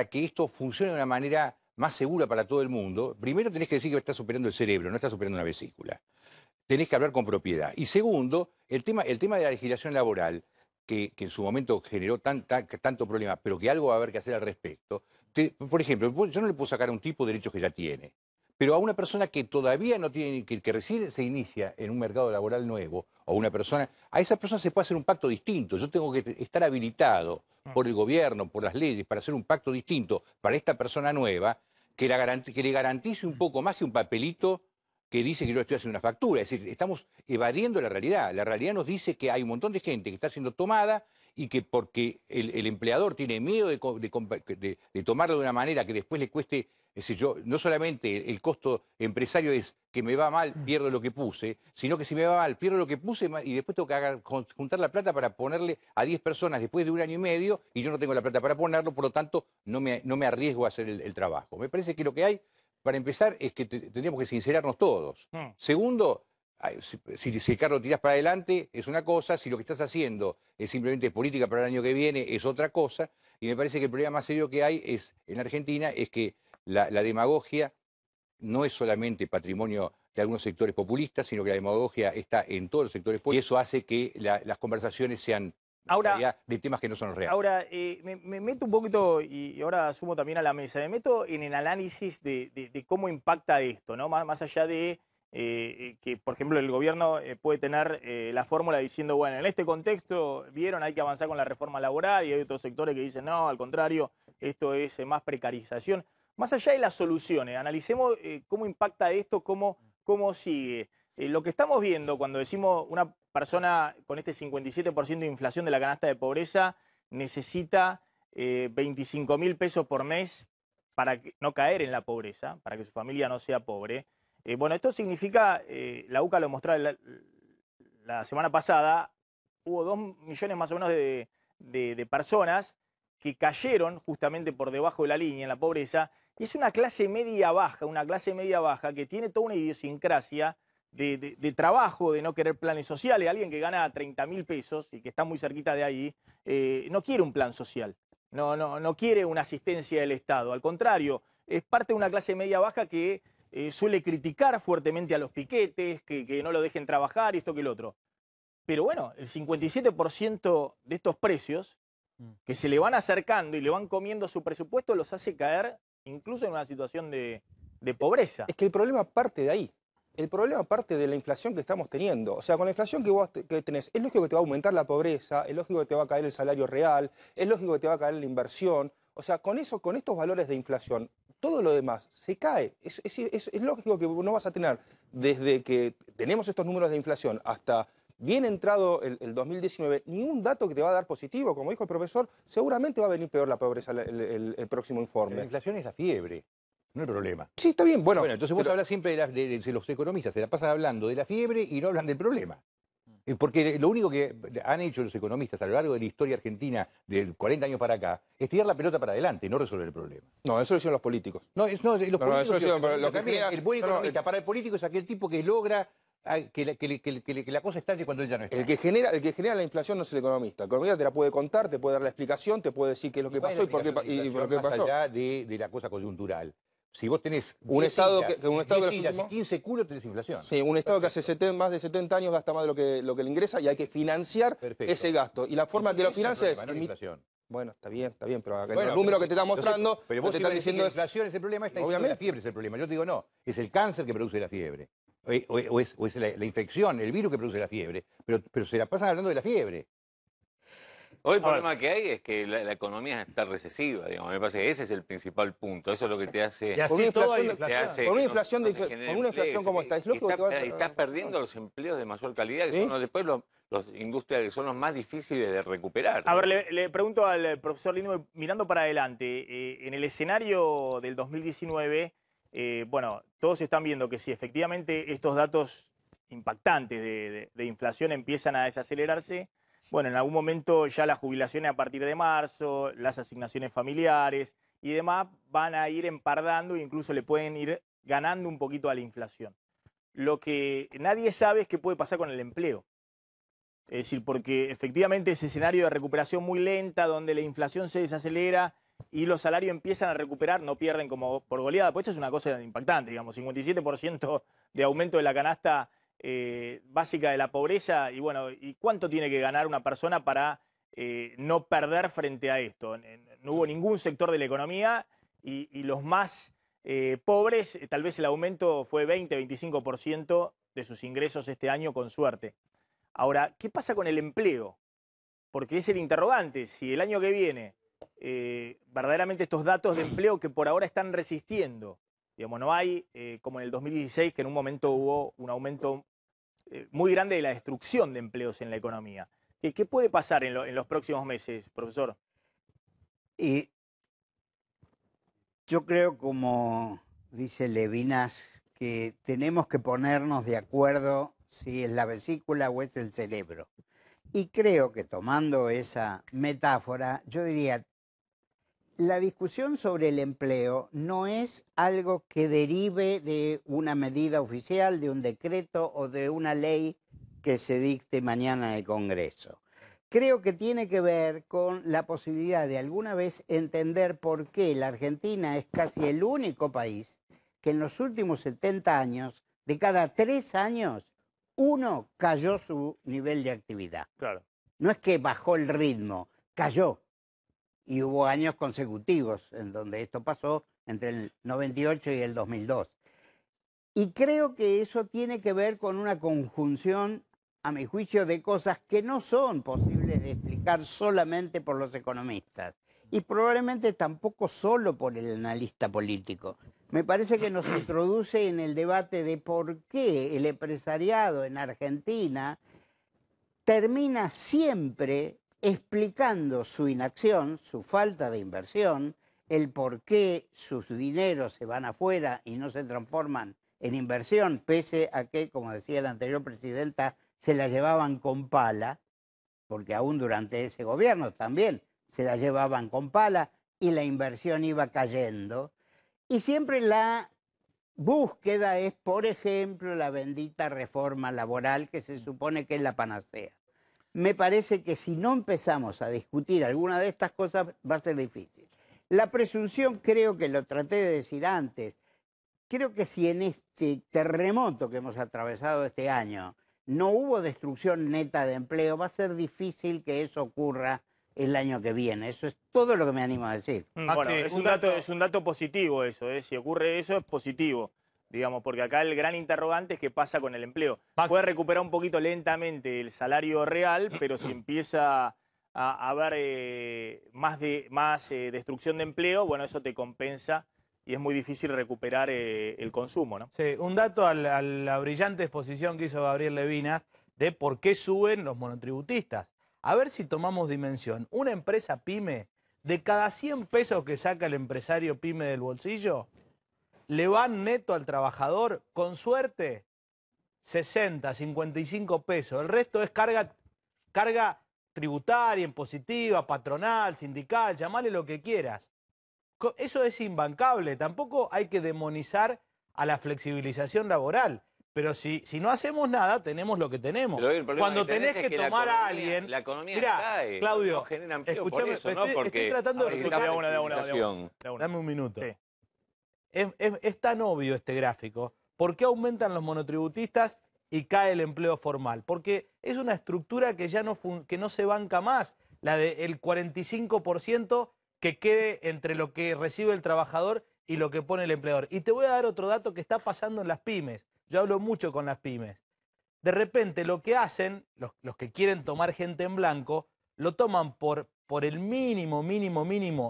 Speaker 5: que esto funcione de una manera más segura para todo el mundo? Primero tenés que decir que estás operando el cerebro, no estás operando una vesícula. Tenés que hablar con propiedad. Y segundo, el tema de la legislación laboral, que en su momento generó tanto problema, pero que algo va a haber que hacer al respecto. Por ejemplo, yo no le puedo sacar a un tipo derechos que ya tiene. Pero a una persona que todavía no tiene, que recién se inicia en un mercado laboral nuevo, o una persona, a esa persona se puede hacer un pacto distinto. Yo tengo que estar habilitado por el gobierno, por las leyes, para hacer un pacto distinto para esta persona nueva, que le garantice un poco más que un papelito que dice que yo estoy haciendo una factura. Es decir, estamos evadiendo la realidad. La realidad nos dice que hay un montón de gente que está siendo tomada y que porque el empleador tiene miedo de tomarlo de una manera que después le cueste, es decir, no solamente el costo empresario es que me va mal, pierdo lo que puse, sino que si me va mal, pierdo lo que puse y después tengo que juntar la plata para ponerle a 10 personas después de 1 año y medio y yo no tengo la plata para ponerlo, por lo tanto no me arriesgo a hacer el trabajo. Me parece que lo que hay, para empezar, es que tendríamos que sincerarnos todos. Segundo, si el carro lo tirás para adelante es una cosa, si lo que estás haciendo es simplemente política para el año que viene es otra cosa, y me parece que el problema más serio que hay en Argentina es que la demagogia no es solamente patrimonio de algunos sectores populistas, sino que la demagogia está en todos los sectores populistas, y eso hace que las conversaciones sean de temas que no son reales.
Speaker 2: Ahora, me meto un poquito, y ahora sumo también a la mesa, me meto en el análisis de cómo impacta esto, ¿no? Más allá de que, por ejemplo, el gobierno puede tener la fórmula diciendo, bueno, en este contexto, vieron, hay que avanzar con la reforma laboral, y hay otros sectores que dicen, no, al contrario, esto es más precarización. Más allá de las soluciones, analicemos cómo impacta esto, cómo sigue. Lo que estamos viendo cuando decimos una persona con este 57% de inflación de la canasta de pobreza necesita 25.000 pesos por mes para no caer en la pobreza, para que su familia no sea pobre. Bueno, esto significa, la UCA lo mostró la semana pasada, hubo 2 millones más o menos de personas que cayeron justamente por debajo de la línea en la pobreza, y es una clase media baja que tiene toda una idiosincrasia de trabajo, de no querer planes sociales. Alguien que gana 30.000 pesos y que está muy cerquita de ahí, no quiere un plan social, no quiere una asistencia del Estado. Al contrario, es parte de una clase media baja que suele criticar fuertemente a los piquetes, que no lo dejen trabajar y esto que el otro. Pero bueno, el 57% de estos precios que se le van acercando y le van comiendo su presupuesto los hace caer incluso en una situación de pobreza.
Speaker 4: Es que el problema parte de ahí. El problema parte de la inflación que estamos teniendo. O sea, con la inflación que tenés, es lógico que te va a aumentar la pobreza, es lógico que te va a caer el salario real, es lógico que te va a caer la inversión. O sea, con estos valores de inflación, todo lo demás se cae. Es lógico que no vas a tener, desde que tenemos estos números de inflación hasta bien entrado el 2019, ningún dato que te va a dar positivo. Como dijo el profesor, seguramente va a venir peor la pobreza el próximo informe.
Speaker 5: La inflación es la fiebre, no el problema.
Speaker 4: Sí, está bien. Bueno,
Speaker 5: entonces vos hablas siempre de los economistas, se la pasan hablando de la fiebre y no hablan del problema. Porque lo único que han hecho los economistas a lo largo de la historia argentina, de 40 años para acá, es tirar la pelota para adelante, no resolver el problema.
Speaker 4: No, eso lo hicieron los políticos.
Speaker 5: Los políticos, el buen economista para el político es aquel tipo que logra que la cosa estalle cuando él ya no está.
Speaker 4: El que genera la inflación no es el economista. El economista te la puede contar, te puede dar la explicación, te puede decir qué es lo que pasó y por qué pasó.
Speaker 5: Más allá de la cosa coyuntural. Si vos tenés
Speaker 4: un estado
Speaker 5: sillas,
Speaker 4: que un estado
Speaker 5: 10 sillas y 15 culos, tenés inflación.
Speaker 4: Sí, un estado que hace más de 70 años gasta más de lo que le ingresa y hay que financiar ese gasto. Y la forma que lo financia es...
Speaker 5: inflación.
Speaker 4: Bueno, está bien, pero el número que te está mostrando...
Speaker 5: Pero vos
Speaker 4: te
Speaker 5: si
Speaker 4: están
Speaker 5: decís
Speaker 4: diciendo
Speaker 5: que la inflación es el problema, está diciendo que la fiebre es el problema. Yo te digo, no, es el cáncer que produce la fiebre. O es la infección, el virus que produce la fiebre. Pero se la pasan hablando de la fiebre.
Speaker 6: Hoy el problema que hay es que la economía está recesiva, digamos. Me parece que ese es el principal punto. Eso es lo que te hace...
Speaker 2: Y así todo hay
Speaker 4: con una inflación como esta, es lógico que
Speaker 6: estás perdiendo los empleos de mayor calidad, que son después los industriales que son los más difíciles de recuperar.
Speaker 2: A ver, le pregunto al profesor Lindbergh, mirando para adelante, en el escenario del 2019, bueno, todos están viendo que si efectivamente estos datos impactantes de inflación empiezan a desacelerarse, bueno, en algún momento ya las jubilaciones a partir de marzo, las asignaciones familiares y demás van a ir empardando e incluso le pueden ir ganando un poquito a la inflación. Lo que nadie sabe es qué puede pasar con el empleo. Es decir, porque efectivamente ese escenario de recuperación muy lenta, donde la inflación se desacelera y los salarios empiezan a recuperar, no pierden como por goleada, pues esto es una cosa impactante, digamos, 57% de aumento de la canasta básica de la pobreza, y bueno, ¿y cuánto tiene que ganar una persona para no perder frente a esto? No hubo ningún sector de la economía y los más pobres, tal vez el aumento fue 20-25% de sus ingresos este año con suerte. Ahora, ¿qué pasa con el empleo? Porque es el interrogante. Si el año que viene, verdaderamente estos datos de empleo que por ahora están resistiendo, digamos, no hay, como en el 2016, que en un momento hubo un aumento muy grande de la destrucción de empleos en la economía. ¿Qué puede pasar en los próximos meses, profesor?
Speaker 3: Y yo creo, como dice Levinas, que tenemos que ponernos de acuerdo si es la vesícula o es el cerebro. Y creo que tomando esa metáfora, yo diría, la discusión sobre el empleo no es algo que derive de una medida oficial, de un decreto o de una ley que se dicte mañana en el Congreso. Creo que tiene que ver con la posibilidad de alguna vez entender por qué la Argentina es casi el único país que en los últimos 70 años, de cada 3 años, uno cayó su nivel de actividad.
Speaker 2: Claro.
Speaker 3: No es que bajó el ritmo, cayó. Y hubo años consecutivos en donde esto pasó entre el 98 y el 2002. Y creo que eso tiene que ver con una conjunción, a mi juicio, de cosas que no son posibles de explicar solamente por los economistas y probablemente tampoco solo por el analista político. Me parece que nos introduce en el debate de por qué el empresariado en Argentina termina siempre explicando su inacción, su falta de inversión, el por qué sus dineros se van afuera y no se transforman en inversión, pese a que, como decía la anterior presidenta, se la llevaban con pala, porque aún durante ese gobierno también se la llevaban con pala y la inversión iba cayendo. Y siempre la búsqueda es, por ejemplo, la bendita reforma laboral que se supone que es la panacea. Me parece que si no empezamos a discutir alguna de estas cosas va a ser difícil. La presunción, creo que lo traté de decir antes, creo que si en este terremoto que hemos atravesado este año no hubo destrucción neta de empleo, va a ser difícil que eso ocurra el año que viene. Eso es todo lo que me animo a decir.
Speaker 2: Bueno, es un dato positivo eso, si ocurre eso es positivo. Digamos, porque acá el gran interrogante es qué pasa con el empleo. Puede recuperar un poquito lentamente el salario real, pero si empieza a haber más destrucción de empleo, bueno, eso te compensa y es muy difícil recuperar el consumo, ¿no?
Speaker 7: Sí, un dato a la brillante exposición que hizo Gabriel Levinas de por qué suben los monotributistas. A ver si tomamos dimensión. Una empresa pyme, de cada 100 pesos que saca el empresario pyme del bolsillo, le van neto al trabajador, con suerte, 60, 55 pesos. El resto es carga tributaria, impositiva, patronal, sindical, llamale lo que quieras. Eso es imbancable. Tampoco hay que demonizar a la flexibilización laboral. Pero si no hacemos nada, tenemos lo que tenemos. Cuando tenés que tomar a alguien...
Speaker 6: La economía
Speaker 7: mirá,
Speaker 6: cae,
Speaker 7: Claudio,
Speaker 6: no genera empleo
Speaker 7: escuchame,
Speaker 6: por eso, no porque...
Speaker 7: estoy tratando de explicar... Dame un minuto.
Speaker 2: Sí.
Speaker 7: Es tan obvio este gráfico. ¿Por qué aumentan los monotributistas y cae el empleo formal? Porque es una estructura que ya no se banca más. La del 45% que quede entre lo que recibe el trabajador y lo que pone el empleador. Y te voy a dar otro dato que está pasando en las pymes. Yo hablo mucho con las pymes. De repente lo que hacen, los que quieren tomar gente en blanco, lo toman por el mínimo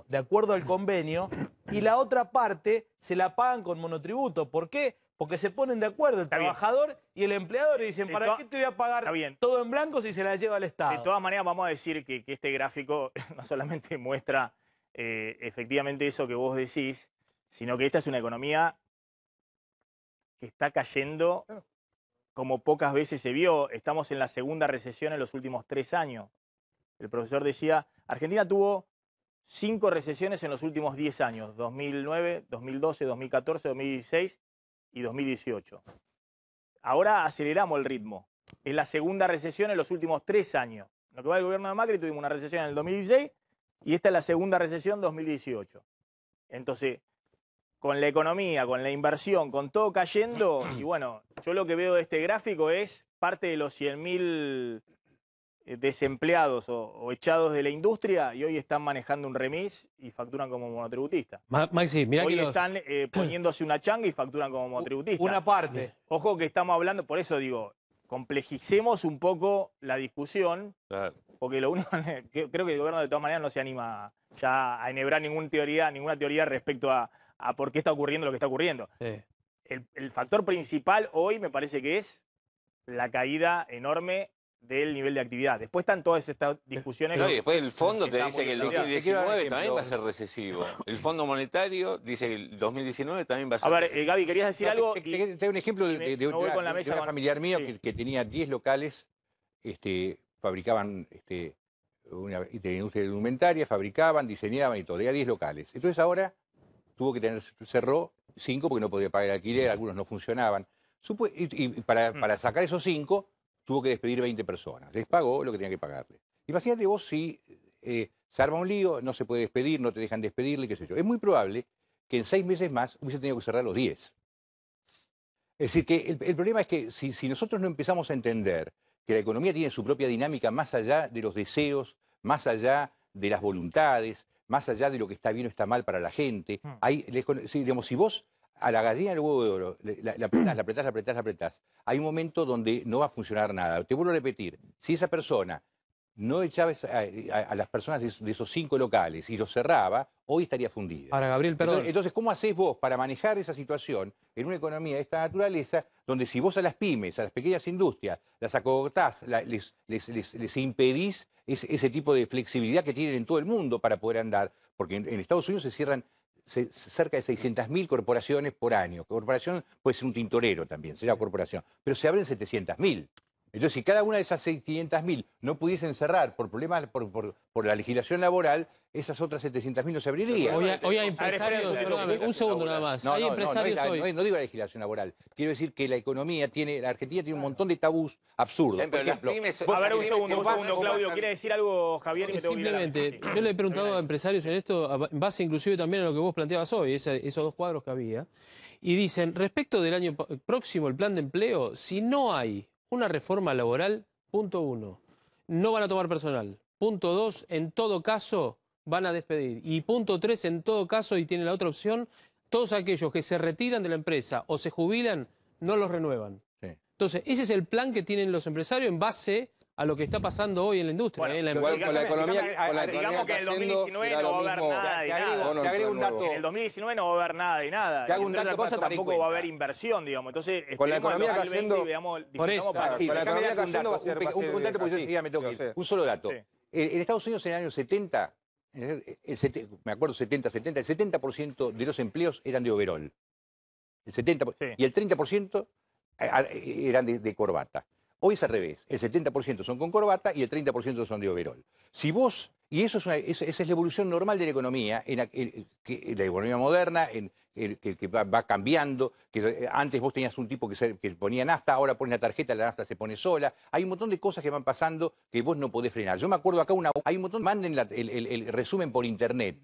Speaker 7: de acuerdo al convenio y la otra parte se la pagan con monotributo. ¿Por qué? Porque se ponen de acuerdo el trabajador y el empleador y dicen, ¿para qué te voy a pagar todo en blanco si se la lleva el Estado?
Speaker 2: De todas maneras, vamos a decir que este gráfico no solamente muestra efectivamente eso que vos decís, sino que esta es una economía que está cayendo como pocas veces se vio. Estamos en la segunda recesión en los últimos 3 años. El profesor decía, Argentina tuvo 5 recesiones en los últimos 10 años, 2009, 2012, 2014, 2016 y 2018. Ahora aceleramos el ritmo. Es la segunda recesión en los últimos 3 años. En lo que va el gobierno de Macri tuvimos una recesión en el 2016 y esta es la segunda recesión 2018. Entonces, con la economía, con la inversión, con todo cayendo, y bueno, yo lo que veo de este gráfico es parte de los 100.000 desempleados o echados de la industria y hoy están manejando un remis y facturan como monotributistas.
Speaker 8: Maxi, mirá
Speaker 2: Hoy
Speaker 8: que
Speaker 2: están poniéndose una changa y facturan como monotributistas.
Speaker 7: Una parte.
Speaker 2: Ojo que estamos hablando, por eso digo, complejicemos un poco la discusión,
Speaker 6: Claro.
Speaker 2: porque lo único que creo que el gobierno de todas maneras no se anima ya a enhebrar ninguna teoría respecto a por qué está ocurriendo lo que está ocurriendo.
Speaker 8: Sí.
Speaker 2: El factor principal hoy me parece que es la caída enorme del nivel de actividad. Después están todas estas discusiones.
Speaker 6: No, y después el fondo te
Speaker 2: Está
Speaker 6: dice
Speaker 2: muy
Speaker 6: que el
Speaker 2: peleado.
Speaker 6: 2019 también va a ser recesivo. El Fondo Monetario dice que el 2019 también va a
Speaker 2: A
Speaker 6: ser
Speaker 2: ver,
Speaker 6: recesivo.
Speaker 2: Gaby, querías decir algo.
Speaker 5: Te doy un ejemplo
Speaker 2: y me voy con la mesa
Speaker 5: una
Speaker 2: con-
Speaker 5: familiar mío
Speaker 2: sí.
Speaker 5: que tenía 10 locales, fabricaban y tenía industria indumentaria, fabricaban, diseñaban y todo, tenía 10 locales. Entonces ahora cerró 5 porque no podía pagar el alquiler, algunos no funcionaban. Y para sacar esos 5 tuvo que despedir 20 personas. Les pagó lo que tenía que pagarle. Imagínate vos si se arma un lío, no se puede despedir, no te dejan despedirle, qué sé yo. Es muy probable que en 6 meses más hubiese tenido que cerrar los 10. Es decir, que el problema es que si nosotros no empezamos a entender que la economía tiene su propia dinámica más allá de los deseos, más allá de las voluntades, más allá de lo que está bien o está mal para la gente, digamos, si vos a la gallina del huevo de oro la apretás, hay un momento donde no va a funcionar nada. Te vuelvo a repetir, si esa persona no echaba a las personas de esos 5 locales y los cerraba, hoy estaría fundida.
Speaker 8: Ahora, Gabriel, perdón.
Speaker 5: Entonces, ¿cómo hacés vos para manejar esa situación en una economía de esta naturaleza, donde si vos a las pymes, a las pequeñas industrias, las acogotás, les impedís ese tipo de flexibilidad que tienen en todo el mundo para poder andar? Porque en Estados Unidos se cierran cerca de 600.000 corporaciones por año. Corporación puede ser un tintorero también, se llama corporación, pero se abren 700.000. Entonces, si cada una de esas 500.000 no pudiesen cerrar por problemas, por la legislación laboral, esas otras 700.000 no se abrirían.
Speaker 8: Hoy hay empresarios, perdóname, un segundo nada más. Hay empresarios hoy.
Speaker 5: No digo la legislación laboral. Quiero decir que la Argentina tiene un montón de tabús absurdos. Por
Speaker 6: Pero las
Speaker 5: ejemplo,
Speaker 6: pymes-
Speaker 2: A ver, un
Speaker 6: Vos
Speaker 2: segundo,
Speaker 6: vas-
Speaker 2: Claudio. ¿Quiere decir algo, Javier? Y me tengo que ir a la mesa.
Speaker 8: Simplemente,
Speaker 2: Sí.
Speaker 8: yo le he preguntado a empresarios en esto, en base inclusive también a lo que vos planteabas hoy, esos 2 cuadros que había, y dicen, respecto del año próximo, el plan de empleo, si no hay una reforma laboral, punto 1, no van a tomar personal. Punto 2, en todo caso, van a despedir. Y punto 3, en todo caso, y tiene la otra opción, todos aquellos que se retiran de la empresa o se jubilan, no los renuevan.
Speaker 5: Sí.
Speaker 8: Entonces, ese es el plan que tienen los empresarios en base a lo que está pasando hoy en la industria.
Speaker 2: Bueno,
Speaker 8: en la
Speaker 4: igual
Speaker 8: empresa.
Speaker 4: con la economía,
Speaker 2: digamos que en el 2019 no va a haber nada de nada.
Speaker 5: te agrego un dato.
Speaker 2: En el 2019 no va a haber nada de nada.
Speaker 5: Te hago
Speaker 2: Y
Speaker 5: un
Speaker 2: entre
Speaker 5: dato
Speaker 2: otras cosas
Speaker 5: para tomar en
Speaker 2: tampoco va a
Speaker 5: cuenta.
Speaker 2: haber inversión, digamos. Entonces,
Speaker 4: Con la
Speaker 2: esperemos al
Speaker 4: economía
Speaker 2: 2020
Speaker 4: cayendo-
Speaker 2: y veamos,
Speaker 8: Por eso,
Speaker 2: discutamos para
Speaker 4: sí, con la
Speaker 5: Déjame
Speaker 4: economía
Speaker 5: darte un
Speaker 4: cayendo
Speaker 5: dato,
Speaker 4: va a ser
Speaker 5: un dato porque
Speaker 4: así,
Speaker 5: ya me tengo
Speaker 4: yo
Speaker 5: que ir.
Speaker 4: sé.
Speaker 5: Un solo dato.
Speaker 2: Sí.
Speaker 5: En Estados Unidos en el año 70, me acuerdo el 70% de los empleos eran de overol. El 70%,
Speaker 2: Sí.
Speaker 5: y el 30% eran de corbata. Hoy es al revés. El 70% son con corbata y el 30% son de overol. Si vos, y esa es la evolución normal de la economía, en la economía moderna, que va cambiando, que antes vos tenías un tipo que ponía nafta, ahora pones la tarjeta, la nafta se pone sola. Hay un montón de cosas que van pasando que vos no podés frenar. Yo me acuerdo acá, hay un montón, manden el resumen por internet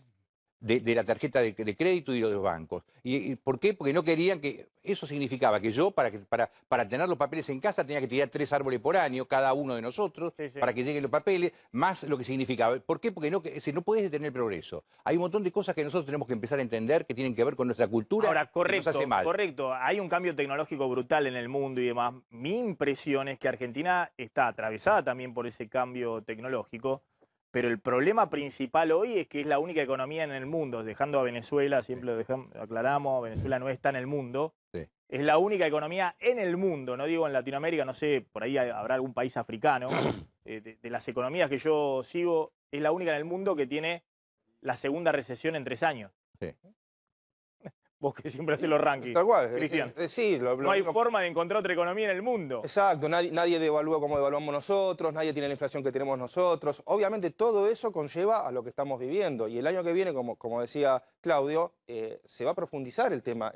Speaker 5: de la tarjeta de crédito y de los bancos. ¿Y por qué? Porque no querían que... Eso significaba que yo, para tener los papeles en casa, tenía que tirar 3 árboles por año, cada uno de nosotros,
Speaker 2: Sí, sí.
Speaker 5: para que lleguen los papeles, más lo que significaba. ¿Por qué? Porque no puedes detener el progreso. Hay un montón de cosas que nosotros tenemos que empezar a entender que tienen que ver con nuestra cultura.
Speaker 2: Ahora,
Speaker 5: que
Speaker 2: correcto,
Speaker 5: nos hace mal.
Speaker 2: correcto. Hay un cambio tecnológico brutal en el mundo y demás. Mi impresión es que Argentina está atravesada también por ese cambio tecnológico, pero el problema principal hoy es que es la única economía en el mundo, dejando a Venezuela, siempre lo aclaramos, Venezuela no está en el mundo.
Speaker 5: Sí.
Speaker 2: Es la única economía en el mundo, no digo en Latinoamérica, no sé, por ahí habrá algún país africano. De las economías que yo sigo, es la única en el mundo que tiene la segunda recesión en 3 años.
Speaker 5: Sí.
Speaker 2: Vos que siempre haces los rankings.
Speaker 4: Tal cual.
Speaker 2: Cristian.
Speaker 4: Sí,
Speaker 2: No hay forma de encontrar otra economía en el mundo.
Speaker 4: Exacto, nadie devalúa como devaluamos nosotros, nadie tiene la inflación que tenemos nosotros. Obviamente todo eso conlleva a lo que estamos viviendo. Y el año que viene, como decía Claudio, se va a profundizar el tema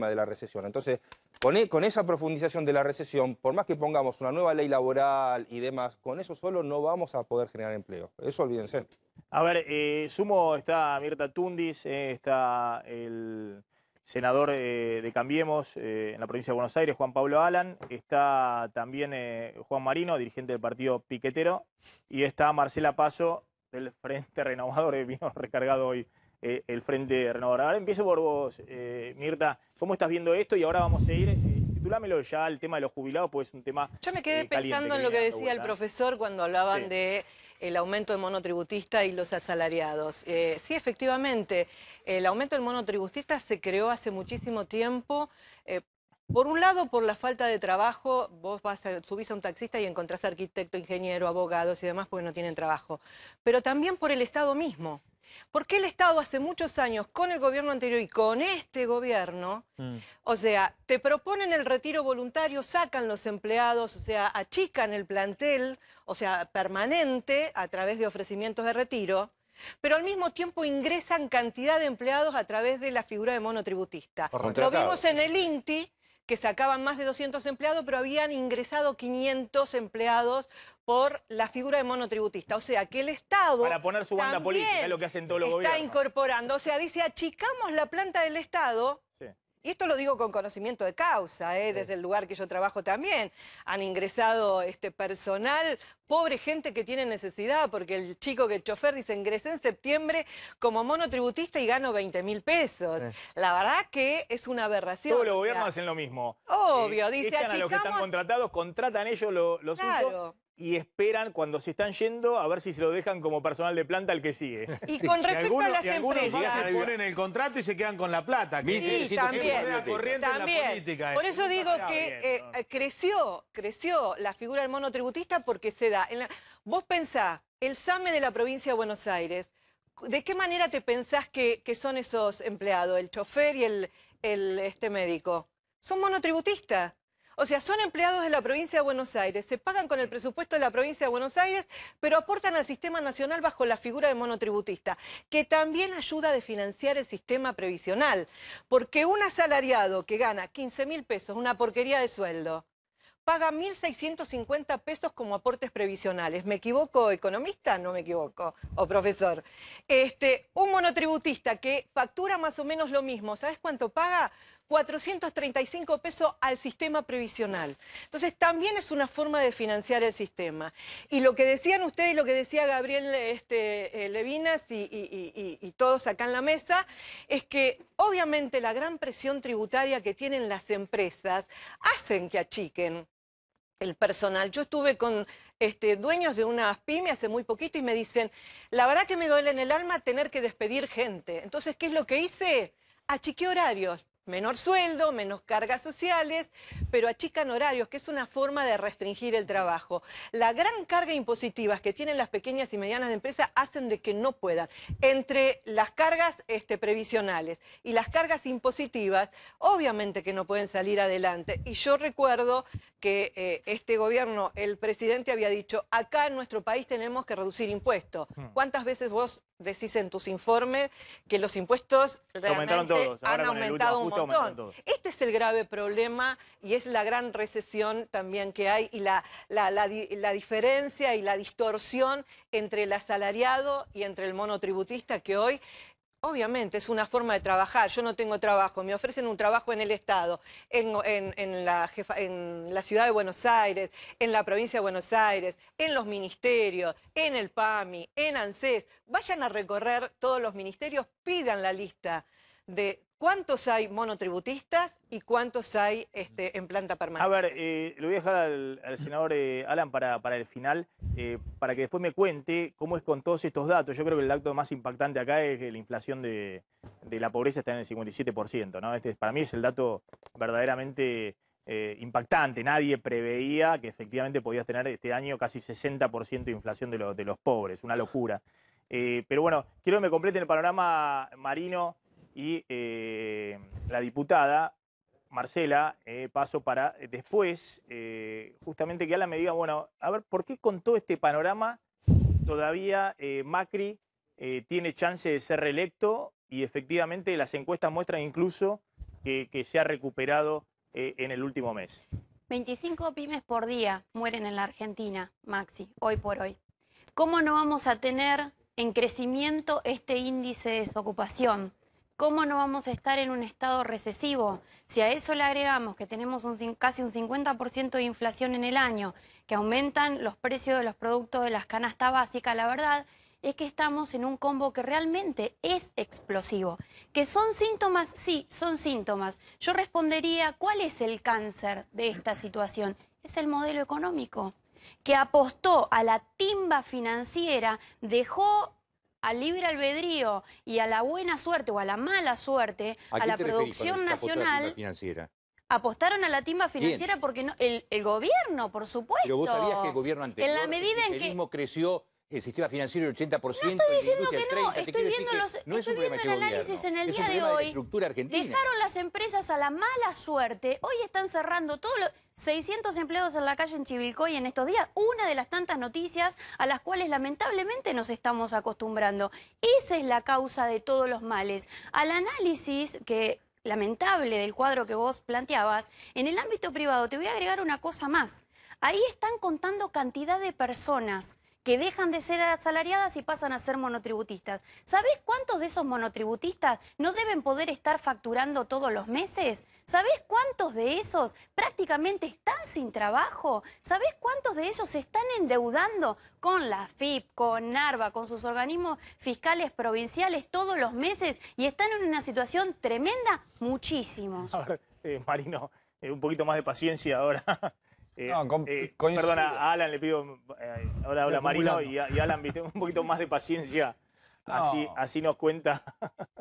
Speaker 4: de la recesión. Entonces, con esa profundización de la recesión, por más que pongamos una nueva ley laboral y demás, con eso solo no vamos a poder generar empleo. Eso olvídense.
Speaker 2: A ver, sumo está Mirta Tundis, está el senador de Cambiemos en la provincia de Buenos Aires, Juan Pablo Alan, está también Juan Marino, dirigente del partido Piquetero, y está Marcela Paso del Frente Renovador, vino recargado hoy el Frente Renovador. Ahora empiezo por vos, Mirta, ¿cómo estás viendo esto? Y ahora vamos a ir, titulámelo ya, el tema de los jubilados, pues es un tema
Speaker 9: Yo me quedé pensando
Speaker 2: caliente,
Speaker 9: en lo que
Speaker 2: viene dando
Speaker 9: decía el
Speaker 2: vuelta.
Speaker 9: profesor cuando hablaban
Speaker 2: Sí.
Speaker 9: de el aumento del monotributista y los asalariados. Sí, efectivamente, el aumento del monotributista se creó hace muchísimo tiempo. Por un lado, por la falta de trabajo, vos subís a un taxista y encontrás arquitecto, ingeniero, abogados y demás porque no tienen trabajo. Pero también por el Estado mismo. Porque el Estado hace muchos años, con el gobierno anterior y con este gobierno, o sea, te proponen el retiro voluntario, sacan los empleados, o sea, achican el plantel, o sea, permanente, a través de ofrecimientos de retiro, pero al mismo tiempo ingresan cantidad de empleados a través de la figura de monotributista. Lo vimos en el INTI, que sacaban más de 200 empleados, pero habían ingresado 500 empleados por la figura de monotributista. O sea, que el Estado
Speaker 2: Para poner su banda política, es lo que hacen todos los
Speaker 9: está
Speaker 2: gobiernos.
Speaker 9: incorporando. O sea, dice, achicamos la planta del Estado.
Speaker 2: Sí.
Speaker 9: Y esto lo digo con conocimiento de causa, desde el lugar que yo trabajo también. Han ingresado personal, pobre gente que tiene necesidad, porque el chico que el chofer dice, ingresé en septiembre como monotributista y gano 20.000 pesos. La verdad que es una aberración.
Speaker 2: Todos los gobiernos hacen lo mismo.
Speaker 9: Obvio, dice,
Speaker 2: echan a los que están
Speaker 9: achicamos-
Speaker 2: contratados, contratan ellos los
Speaker 9: Claro.
Speaker 2: suyos y esperan cuando se están yendo a ver si se lo dejan como personal de planta al que sigue.
Speaker 9: Y con respecto a las
Speaker 7: algunos más
Speaker 9: empresas...
Speaker 7: se ponen el contrato y se quedan con la plata. que
Speaker 9: Sí,
Speaker 7: es
Speaker 9: también,
Speaker 7: moneda corriente en la política.
Speaker 9: Por eso digo
Speaker 2: Está
Speaker 9: que
Speaker 2: bien,
Speaker 9: creció la figura del monotributista porque se da. Vos pensás, el SAME de la provincia de Buenos Aires, ¿de qué manera te pensás que son esos empleados, el chofer y el médico? Son monotributistas. O sea, son empleados de la provincia de Buenos Aires, se pagan con el presupuesto de la provincia de Buenos Aires, pero aportan al sistema nacional bajo la figura de monotributista, que también ayuda a financiar el sistema previsional. Porque un asalariado que gana 15.000 pesos, una porquería de sueldo, paga 1.650 pesos como aportes previsionales. ¿Me equivoco, economista? No me equivoco, o profesor. Un monotributista que factura más o menos lo mismo, ¿sabes cuánto paga? 435 pesos al sistema previsional. Entonces también es una forma de financiar el sistema. Y lo que decían ustedes y lo que decía Gabriel Levinas y todos acá en la mesa, es que obviamente la gran presión tributaria que tienen las empresas hacen que achiquen el personal. Yo estuve con dueños de unas pymes hace muy poquito y me dicen, la verdad que me duele en el alma tener que despedir gente. Entonces, ¿qué es lo que hice? Achiqué horarios. Menor sueldo, menos cargas sociales, pero achican horarios, que es una forma de restringir el trabajo. La gran carga impositiva que tienen las pequeñas y medianas empresas hacen de que no puedan. Entre las cargas previsionales y las cargas impositivas, obviamente que no pueden salir adelante. Y yo recuerdo que este gobierno, el presidente había dicho, acá en nuestro país tenemos que reducir impuestos. ¿Cuántas veces vos decís en tus informes que los impuestos realmente
Speaker 2: aumentaron todos. Ahora
Speaker 9: han
Speaker 2: con el
Speaker 9: aumentado
Speaker 2: último
Speaker 9: un
Speaker 2: ajuste aumentaron
Speaker 9: montón?
Speaker 2: todos.
Speaker 9: Este es el grave problema y es la gran recesión también que hay y la diferencia y la distorsión entre el asalariado y entre el monotributista que hoy... Obviamente, es una forma de trabajar. Yo no tengo trabajo, me ofrecen un trabajo en el Estado, en la ciudad de Buenos Aires, en la provincia de Buenos Aires, en los ministerios, en el PAMI, en ANSES. Vayan a recorrer todos los ministerios, pidan la lista de cuántos hay monotributistas y cuántos hay en planta permanente.
Speaker 2: A ver, le voy a dejar al senador Alan para el final, para que después me cuente cómo es con todos estos datos. Yo creo que el dato más impactante acá es que la inflación de la pobreza está en el 57%, ¿no? Para mí es el dato verdaderamente impactante. Nadie preveía que efectivamente podías tener este año casi 60% de inflación de los pobres, una locura. Pero bueno, quiero que me completen el panorama, Marino y la diputada Marcela. Paso para después, justamente que Alan me diga, bueno, a ver, ¿por qué con todo este panorama todavía Macri tiene chance de ser reelecto? Y efectivamente las encuestas muestran incluso que se ha recuperado en el último mes.
Speaker 10: 25 pymes por día mueren en la Argentina, Maxi, hoy por hoy. ¿Cómo no vamos a tener en crecimiento este índice de desocupación? ¿cómo no vamos a estar en un estado recesivo? Si a eso le agregamos que tenemos casi un 50% de inflación en el año, que aumentan los precios de los productos de las canastas básicas, la verdad es que estamos en un combo que realmente es explosivo. ¿Que son síntomas? Sí, son síntomas. Yo respondería, ¿cuál es el cáncer de esta situación? Es el modelo económico, que apostó a la timba financiera, dejó al libre albedrío y a la buena suerte o a la mala suerte, a la producción nacional. Apostaron a la timba financiera porque no, el gobierno, por supuesto.
Speaker 5: Pero vos sabías que el gobierno anterior,
Speaker 10: en la medida en que
Speaker 5: creció el sistema financiero el 80%.
Speaker 10: No estoy diciendo que no,
Speaker 5: el 30%.
Speaker 10: estoy viendo el análisis en el día de hoy. Dejaron las empresas a la mala suerte. Hoy están cerrando todos los 600 empleados en la calle en Chivilcoy en estos días. Una de las tantas noticias a las cuales lamentablemente nos estamos acostumbrando. Esa es la causa de todos los males. Al análisis lamentable del cuadro que vos planteabas, en el ámbito privado te voy a agregar una cosa más. Ahí están contando cantidad de personas que dejan de ser asalariadas y pasan a ser monotributistas. ¿Sabés cuántos de esos monotributistas no deben poder estar facturando todos los meses? ¿Sabés cuántos de esos prácticamente están sin trabajo? ¿Sabés cuántos de ellos se están endeudando con la FIP, con NARVA, con sus organismos fiscales provinciales todos los meses y están en una situación tremenda? Muchísimos.
Speaker 2: A ver, Marino, un poquito más de paciencia ahora.
Speaker 11: Coincido.
Speaker 2: Perdona, a Alan le pido, ahora habla Marino y Alan, viste, un poquito más de paciencia, así nos cuenta.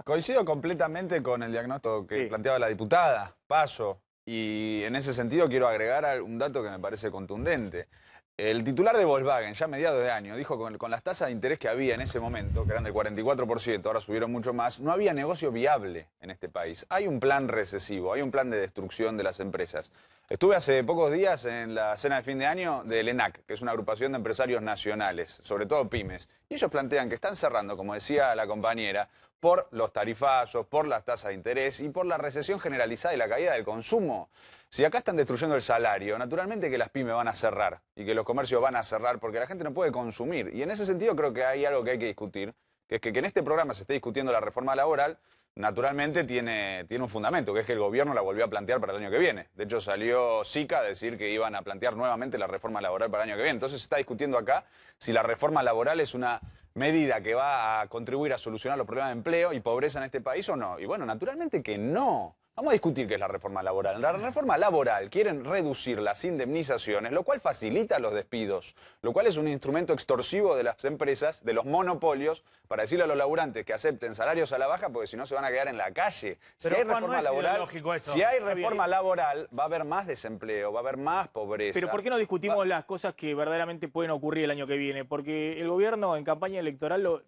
Speaker 11: Coincido completamente con el diagnóstico que planteaba la diputada, Paso, y en ese sentido quiero agregar un dato que me parece contundente. El titular de Volkswagen, ya a mediados de año, dijo que con las tasas de interés que había en ese momento, que eran del 44%, ahora subieron mucho más, no había negocio viable en este país. Hay un plan recesivo, hay un plan de destrucción de las empresas. Estuve hace pocos días en la cena de fin de año del ENAC, que es una agrupación de empresarios nacionales, sobre todo pymes, y ellos plantean que están cerrando, como decía la compañera, por los tarifazos, por las tasas de interés y por la recesión generalizada y la caída del consumo. Si acá están destruyendo el salario, naturalmente que las pymes van a cerrar y que los comercios van a cerrar porque la gente no puede consumir. Y en ese sentido creo que hay algo que hay que discutir, que es que en este programa se esté discutiendo la reforma laboral, naturalmente tiene un fundamento, que es que el gobierno la volvió a plantear para el año que viene. De hecho, salió SICA a decir que iban a plantear nuevamente la reforma laboral para el año que viene. Entonces se está discutiendo acá si la reforma laboral es una medida que va a contribuir a solucionar los problemas de empleo y pobreza en este país o no. Y bueno, naturalmente que no. Vamos a discutir qué es la reforma laboral. La reforma laboral quieren reducir las indemnizaciones, lo cual facilita los despidos, lo cual es un instrumento extorsivo de las empresas, de los monopolios, para decirle a los laburantes que acepten salarios a la baja, porque si no se van a quedar en la calle.
Speaker 7: Pero,
Speaker 11: si hay
Speaker 7: Juan,
Speaker 11: reforma
Speaker 7: no es
Speaker 11: laboral,
Speaker 7: ideológico eso.
Speaker 11: si hay reforma laboral, va a haber más desempleo, va a haber más pobreza.
Speaker 2: Pero ¿por qué no discutimos las cosas que verdaderamente pueden ocurrir el año que viene? Porque el gobierno en campaña electoral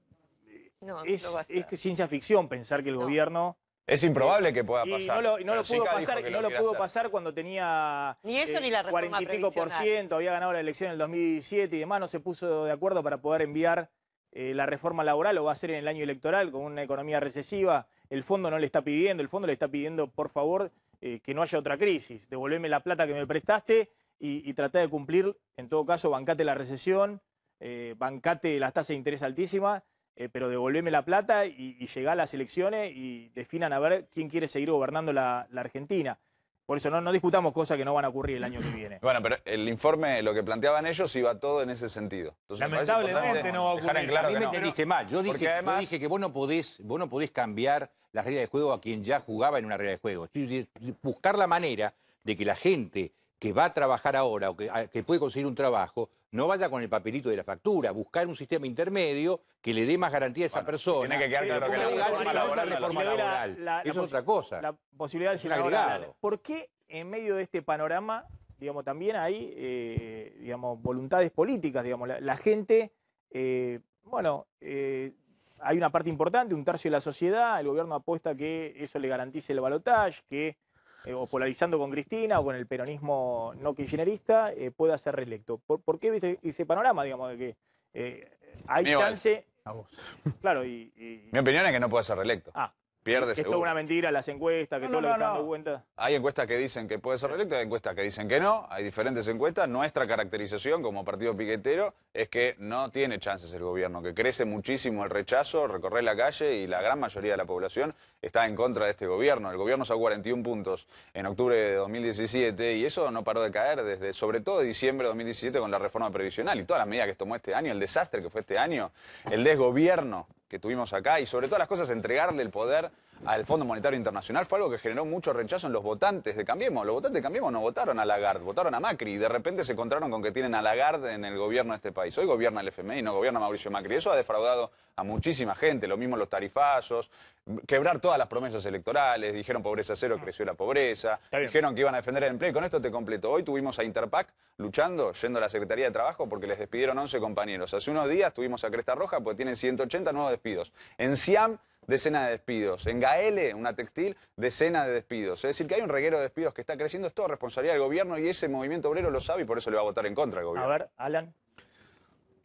Speaker 2: es que ciencia ficción pensar que el gobierno...
Speaker 11: Es improbable que pueda pasar.
Speaker 2: Y no lo pudo pasar cuando tenía
Speaker 9: ni eso ni la reforma
Speaker 2: 40 y pico %, había ganado la elección en el 2017 y demás, no se puso de acuerdo para poder enviar la reforma laboral, lo va a hacer en el año electoral con una economía recesiva. El fondo no le está pidiendo, el fondo le está pidiendo, por favor, que no haya otra crisis. Devolveme la plata que me prestaste y tratá de cumplir, en todo caso, bancate la recesión, bancate las tasas de interés altísimas, pero devolveme la plata y llegá a las elecciones y definan a ver quién quiere seguir gobernando la Argentina. Por eso no discutamos cosas que no van a ocurrir el año que viene.
Speaker 11: Bueno, pero el informe, lo que planteaban ellos, iba todo en ese sentido. Entonces,
Speaker 7: lamentablemente no va a ocurrir.
Speaker 11: Dejar en claro
Speaker 5: a mí
Speaker 11: que
Speaker 5: me
Speaker 11: no.
Speaker 5: entendiste mal. Yo
Speaker 11: además,
Speaker 5: dije que vos no podés cambiar las reglas de juego a quien ya jugaba en una regla de juego. Buscar la manera de que la gente que va a trabajar ahora o que puede conseguir un trabajo no vaya con el papelito de la factura, buscar un sistema intermedio que le dé más garantía a esa persona.
Speaker 11: Tiene que quedar claro que la
Speaker 5: reforma laboral es otra cosa.
Speaker 2: La posibilidad del
Speaker 5: un agregado.
Speaker 2: ¿Por qué en medio de este panorama, digamos, también hay, digamos, voluntades políticas, digamos, la gente, hay una parte importante, un tercio de la sociedad, el gobierno apuesta que eso le garantice el balotaje, que o polarizando con Cristina o con el peronismo no kirchnerista, pueda ser reelecto. ¿Por qué ese panorama, digamos, de que hay chance? Claro,
Speaker 11: Mi opinión es que no puede ser reelecto. pierde
Speaker 2: Es
Speaker 11: seguro.
Speaker 2: toda una mentira, las encuestas, que todo lo que están dando cuenta.
Speaker 11: Hay encuestas que dicen que puede ser reelecto, hay encuestas que dicen que no, hay diferentes encuestas. Nuestra caracterización como partido piquetero es que no tiene chances el gobierno, que crece muchísimo el rechazo, recorrer la calle y la gran mayoría de la población está en contra de este gobierno. El gobierno sacó 41 puntos en octubre de 2017 y eso no paró de caer desde, sobre todo, diciembre de 2017 con la reforma previsional y todas las medidas que tomó este año, el desastre que fue este año, el desgobierno que tuvimos acá y sobre todas las cosas entregarle el poder al Fondo Monetario Internacional fue algo que generó mucho rechazo en los votantes de Cambiemos. Los votantes de Cambiemos no votaron a Lagarde, votaron a Macri y de repente se encontraron con que tienen a Lagarde en el gobierno de este país. Hoy gobierna el FMI, no gobierna Mauricio Macri. Eso ha defraudado a muchísima gente, lo mismo los tarifazos, quebrar todas las promesas electorales, dijeron pobreza cero, creció la pobreza, dijeron que iban a defender el empleo y con esto te completo. Hoy tuvimos a Interpac luchando, yendo a la Secretaría de Trabajo porque les despidieron 11 compañeros. Hace unos días tuvimos a Cresta Roja porque tienen 180 nuevos despidos. En Siam, decenas de despidos. En Gaele, una textil, decenas de despidos. Es decir, que hay un reguero de despidos que está creciendo, es todo responsabilidad del gobierno y ese movimiento obrero lo sabe y por eso le va a votar en contra al gobierno.
Speaker 2: A ver, Alan.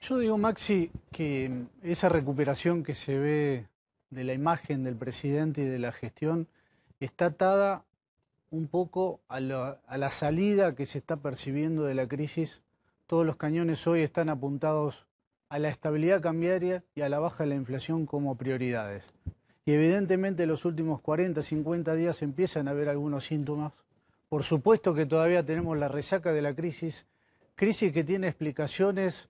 Speaker 12: Yo digo, Maxi, que esa recuperación que se ve de la imagen del presidente y de la gestión está atada un poco a la salida que se está percibiendo de la crisis. Todos los cañones hoy están apuntados a la estabilidad cambiaria y a la baja de la inflación como prioridades. Y evidentemente en los últimos 40, 50 días empiezan a haber algunos síntomas. Por supuesto que todavía tenemos la resaca de la crisis que tiene explicaciones.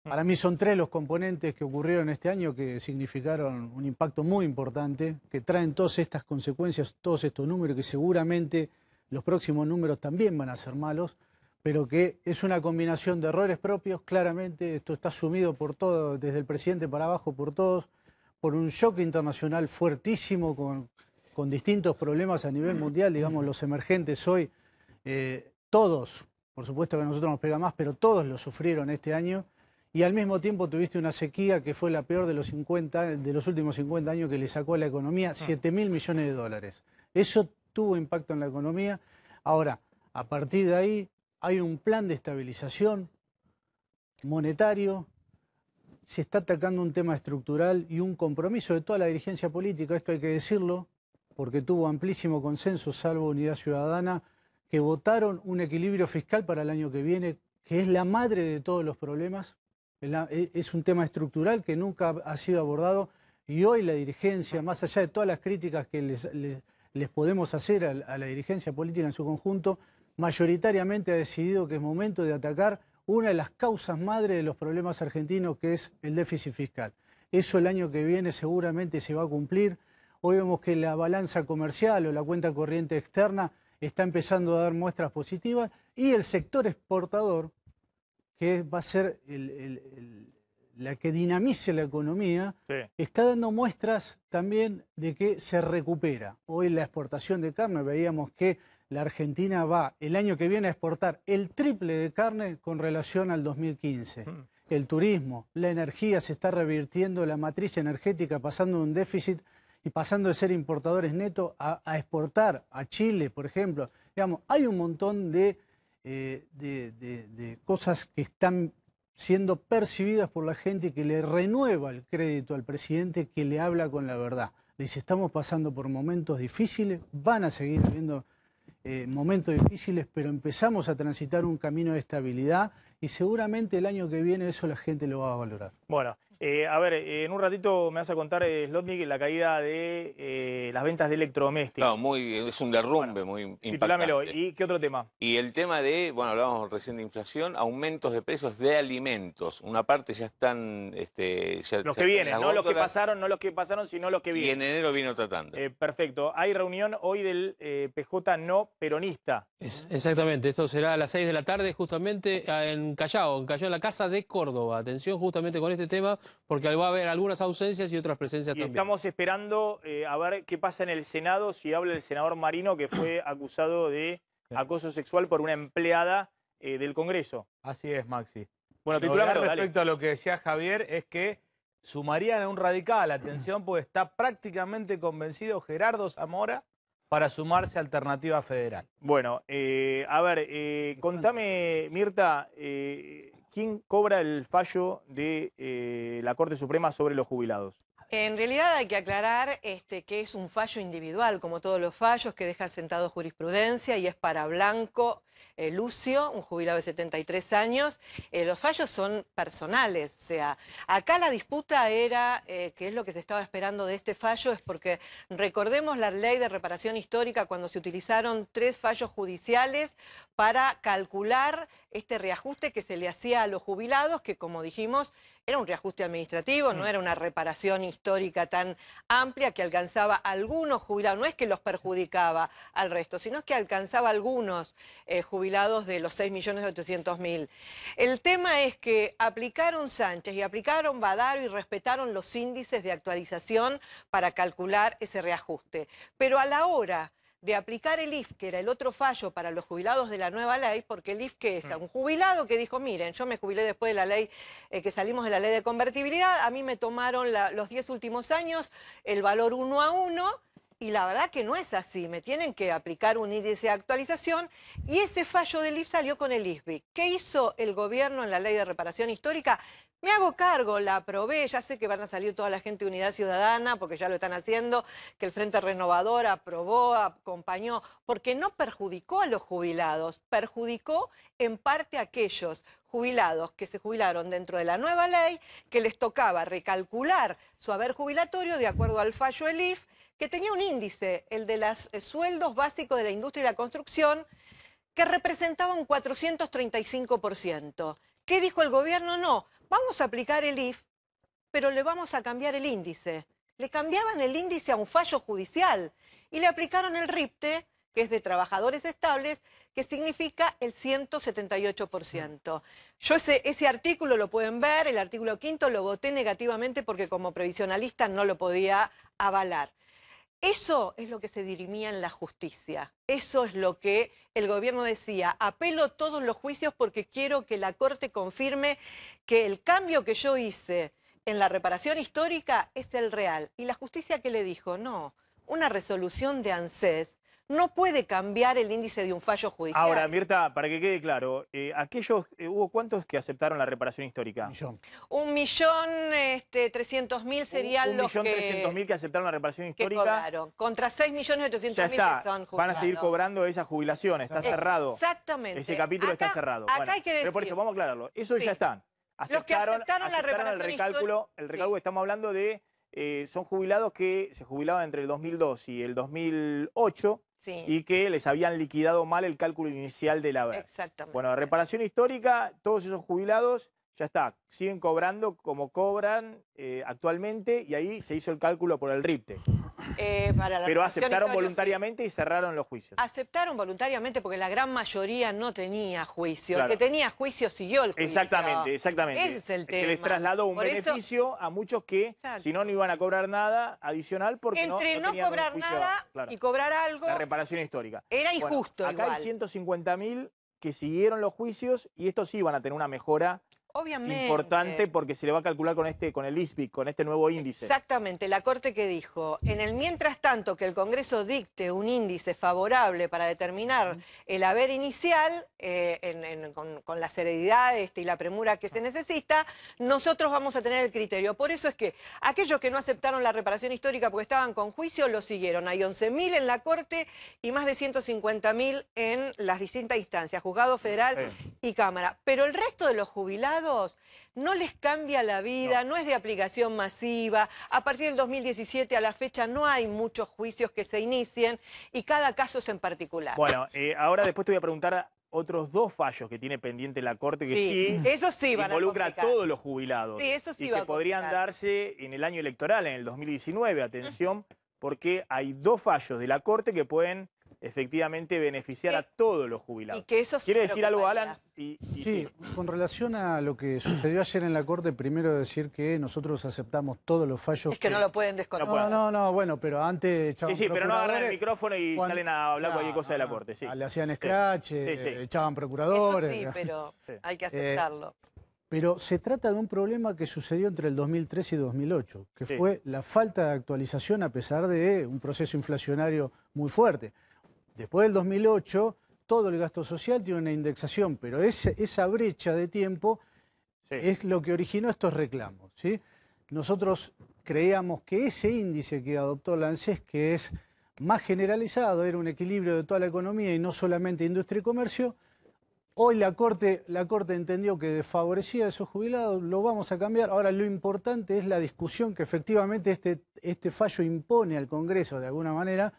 Speaker 12: Para mí son 3 los componentes que ocurrieron este año que significaron un impacto muy importante, que traen todas estas consecuencias, todos estos números, que seguramente los próximos números también van a ser malos, pero que es una combinación de errores propios, claramente esto está asumido por todos, desde el presidente para abajo, por todos, por un shock internacional fuertísimo con distintos problemas a nivel mundial, digamos, los emergentes hoy, todos, por supuesto que a nosotros nos pega más, pero todos lo sufrieron este año. Y al mismo tiempo tuviste una sequía que fue la peor de los últimos 50 años que le sacó a la economía 7.000 millones de dólares. Eso tuvo impacto en la economía. Ahora, a partir de ahí hay un plan de estabilización monetario, se está atacando un tema estructural y un compromiso de toda la dirigencia política, esto hay que decirlo, porque tuvo amplísimo consenso, salvo Unidad Ciudadana, que votaron un equilibrio fiscal para el año que viene, que es la madre de todos los problemas. Es un tema estructural que nunca ha sido abordado y hoy la dirigencia, más allá de todas las críticas que les podemos hacer a la dirigencia política en su conjunto, mayoritariamente ha decidido que es momento de atacar una de las causas madre de los problemas argentinos, que es el déficit fiscal. Eso el año que viene seguramente se va a cumplir. Hoy vemos que la balanza comercial o la cuenta corriente externa está empezando a dar muestras positivas y el sector exportador, que va a ser la que dinamice la economía, está dando muestras también de que se recupera. Hoy la exportación de carne, veíamos que la Argentina va el año que viene a exportar el triple de carne con relación al 2015. El turismo, la energía se está revirtiendo, la matriz energética pasando de un déficit y pasando de ser importadores netos a exportar a Chile, por ejemplo. Digamos, hay un montón de cosas que están siendo percibidas por la gente, que le renueva el crédito al presidente, que le habla con la verdad. Le dice, estamos pasando por momentos difíciles, van a seguir habiendo momentos difíciles, pero empezamos a transitar un camino de estabilidad y seguramente el año que viene eso la gente lo va a valorar.
Speaker 2: Bueno, a ver, en un ratito me vas a contar, Zlotnik, la caída de las ventas de electrodomésticos.
Speaker 6: No, es un derrumbe muy impactante.
Speaker 2: Titulámelo. ¿Y qué otro tema?
Speaker 6: Y el tema de, bueno, hablábamos recién de inflación, aumentos de precios de alimentos. Una parte ya están...
Speaker 2: los que vienen, no los que pasaron, sino los que vienen.
Speaker 6: Y en enero viene otra tanda.
Speaker 2: Perfecto. Hay reunión hoy del PJ no peronista.
Speaker 8: Exactamente, esto será a las 6 de la tarde justamente en Callao, en la Casa de Córdoba. Atención justamente con este tema, porque va a haber algunas ausencias y otras presencias también.
Speaker 2: Estamos esperando a ver qué pasa en el Senado, si habla el senador Marino, que fue acusado de acoso sexual por una empleada del Congreso.
Speaker 7: Así es, Maxi.
Speaker 2: Bueno, titular
Speaker 7: respecto a lo que decía Javier, es que sumarían a un radical, atención, pues está prácticamente convencido Gerardo Zamora para sumarse a Alternativa Federal.
Speaker 2: Bueno, a ver, contame, Mirta, ¿quién cobra el fallo de la Corte Suprema sobre los jubilados?
Speaker 9: En realidad hay que aclarar que es un fallo individual, como todos los fallos, que deja sentado jurisprudencia y es para Blanco Lucio, un jubilado de 73 años. Los fallos son personales, o sea, acá la disputa era, que es lo que se estaba esperando de este fallo, es porque recordemos la ley de reparación histórica cuando se utilizaron 3 fallos judiciales para calcular este reajuste que se le hacía a los jubilados, que como dijimos, era un reajuste administrativo, no era una reparación histórica tan amplia que alcanzaba a algunos jubilados, no es que los perjudicaba al resto, sino que alcanzaba a algunos jubilados de los 6.800.000. El tema es que aplicaron Sánchez y aplicaron Badaro y respetaron los índices de actualización para calcular ese reajuste. Pero a la hora de aplicar el IF, que era el otro fallo para los jubilados de la nueva ley, porque el IF, ¿qué es? Un jubilado que dijo, miren, yo me jubilé después de la ley, que salimos de la ley de convertibilidad, a mí me tomaron los 10 últimos años el valor 1 a 1, y la verdad que no es así, me tienen que aplicar un índice de actualización, y ese fallo del IF salió con el ISBIC. ¿Qué hizo el gobierno en la ley de reparación histórica? Me hago cargo, la aprobé, ya sé que van a salir toda la gente de Unidad Ciudadana, porque ya lo están haciendo, que el Frente Renovador aprobó, acompañó, porque no perjudicó a los jubilados, perjudicó en parte a aquellos jubilados que se jubilaron dentro de la nueva ley, que les tocaba recalcular su haber jubilatorio de acuerdo al fallo del IF, que tenía un índice, el de los sueldos básicos de la industria y la construcción, que representaba un 435%. ¿Qué dijo el gobierno? No, vamos a aplicar el IF, pero le vamos a cambiar el índice. Le cambiaban el índice a un fallo judicial y le aplicaron el RIPTE, que es de trabajadores estables, que significa el 178%. Yo ese artículo lo pueden ver, el artículo 5 lo voté negativamente porque como previsionalista no lo podía avalar. Eso es lo que se dirimía en la justicia. Eso es lo que el gobierno decía. Apelo todos los juicios porque quiero que la Corte confirme que el cambio que yo hice en la reparación histórica es el real. Y la justicia, ¿qué le dijo? No, una resolución de ANSES no puede cambiar el índice de un fallo judicial.
Speaker 2: Ahora, Mirta, para que quede claro, ¿hubo cuántos que aceptaron la reparación histórica?
Speaker 9: 1.300.000 serían los que...
Speaker 2: 1.300.000 que aceptaron la reparación histórica.
Speaker 9: Cobraron, contra 6.800.000 que son jubilados.
Speaker 2: Van a seguir cobrando esa jubilación, está cerrado.
Speaker 9: Exactamente.
Speaker 2: Ese capítulo está cerrado.
Speaker 9: Acá hay que decir...
Speaker 2: Pero por eso, vamos a aclararlo. Eso ya están.
Speaker 9: Los que aceptaron la reparación
Speaker 2: el recálculo que estamos hablando de... son jubilados que se jubilaban entre el 2002 y el 2008 y que les habían liquidado mal el cálculo inicial del haber.
Speaker 9: Exactamente.
Speaker 2: Bueno, la reparación histórica, todos esos jubilados ya está, siguen cobrando como cobran actualmente y ahí se hizo el cálculo por el RIPTE. Pero aceptaron voluntariamente y cerraron los juicios.
Speaker 9: Aceptaron voluntariamente porque la gran mayoría no tenía juicio. Claro. El que tenía juicio siguió el juicio.
Speaker 2: Exactamente.
Speaker 9: Ese es el tema.
Speaker 2: Se les trasladó un beneficio a muchos que si no iban a cobrar nada adicional porque
Speaker 9: entre no cobrar nada y cobrar algo.
Speaker 2: La reparación histórica.
Speaker 9: Era injusto.
Speaker 2: Acá hay 150.000 que siguieron los juicios y estos sí van a tener una mejora importante porque se le va a calcular con el ISBIC, con este nuevo índice.
Speaker 9: Exactamente, la Corte que dijo, en el mientras tanto que el Congreso dicte un índice favorable para determinar el haber inicial, con la seriedad y la premura que se necesita, nosotros vamos a tener el criterio. Por eso es que aquellos que no aceptaron la reparación histórica porque estaban con juicio, lo siguieron. Hay 11.000 en la Corte y más de 150.000 en las distintas instancias, Juzgado Federal y Cámara. Pero el resto de los jubilados no les cambia la vida, no es de aplicación masiva. A partir del 2017 a la fecha no hay muchos juicios que se inicien y cada caso es en particular.
Speaker 2: Bueno, ahora después te voy a preguntar otros 2 fallos que tiene pendiente la Corte que
Speaker 9: esos sí van
Speaker 2: involucra a todos los jubilados.
Speaker 9: Sí, eso sí
Speaker 2: y que podrían darse en el año electoral, en el 2019. Atención, porque hay 2 fallos de la Corte que pueden efectivamente beneficiar a todos los jubilados.
Speaker 9: Y que eso
Speaker 2: ¿Quiere decir algo, Alan?
Speaker 12: Sí, con relación a lo que sucedió ayer en la Corte, primero decir que nosotros aceptamos todos los fallos.
Speaker 9: Es que no lo pueden desconocer.
Speaker 12: No, bueno, pero antes echaban
Speaker 2: Sí, pero no agarran el micrófono y salen a hablar cualquier cosa de la Corte. Sí.
Speaker 12: Le hacían scratch, echaban procuradores.
Speaker 9: Eso sí, pero hay que aceptarlo.
Speaker 12: Pero se trata de un problema que sucedió entre el 2003 y 2008, que fue la falta de actualización a pesar de un proceso inflacionario muy fuerte. Después del 2008, todo el gasto social tiene una indexación, pero esa brecha de tiempo es lo que originó estos reclamos, ¿sí? Nosotros creíamos que ese índice que adoptó la ANSES, que es más generalizado, era un equilibrio de toda la economía y no solamente industria y comercio. Hoy la Corte entendió que desfavorecía a esos jubilados, lo vamos a cambiar. Ahora lo importante es la discusión que efectivamente este fallo impone al Congreso de alguna manera,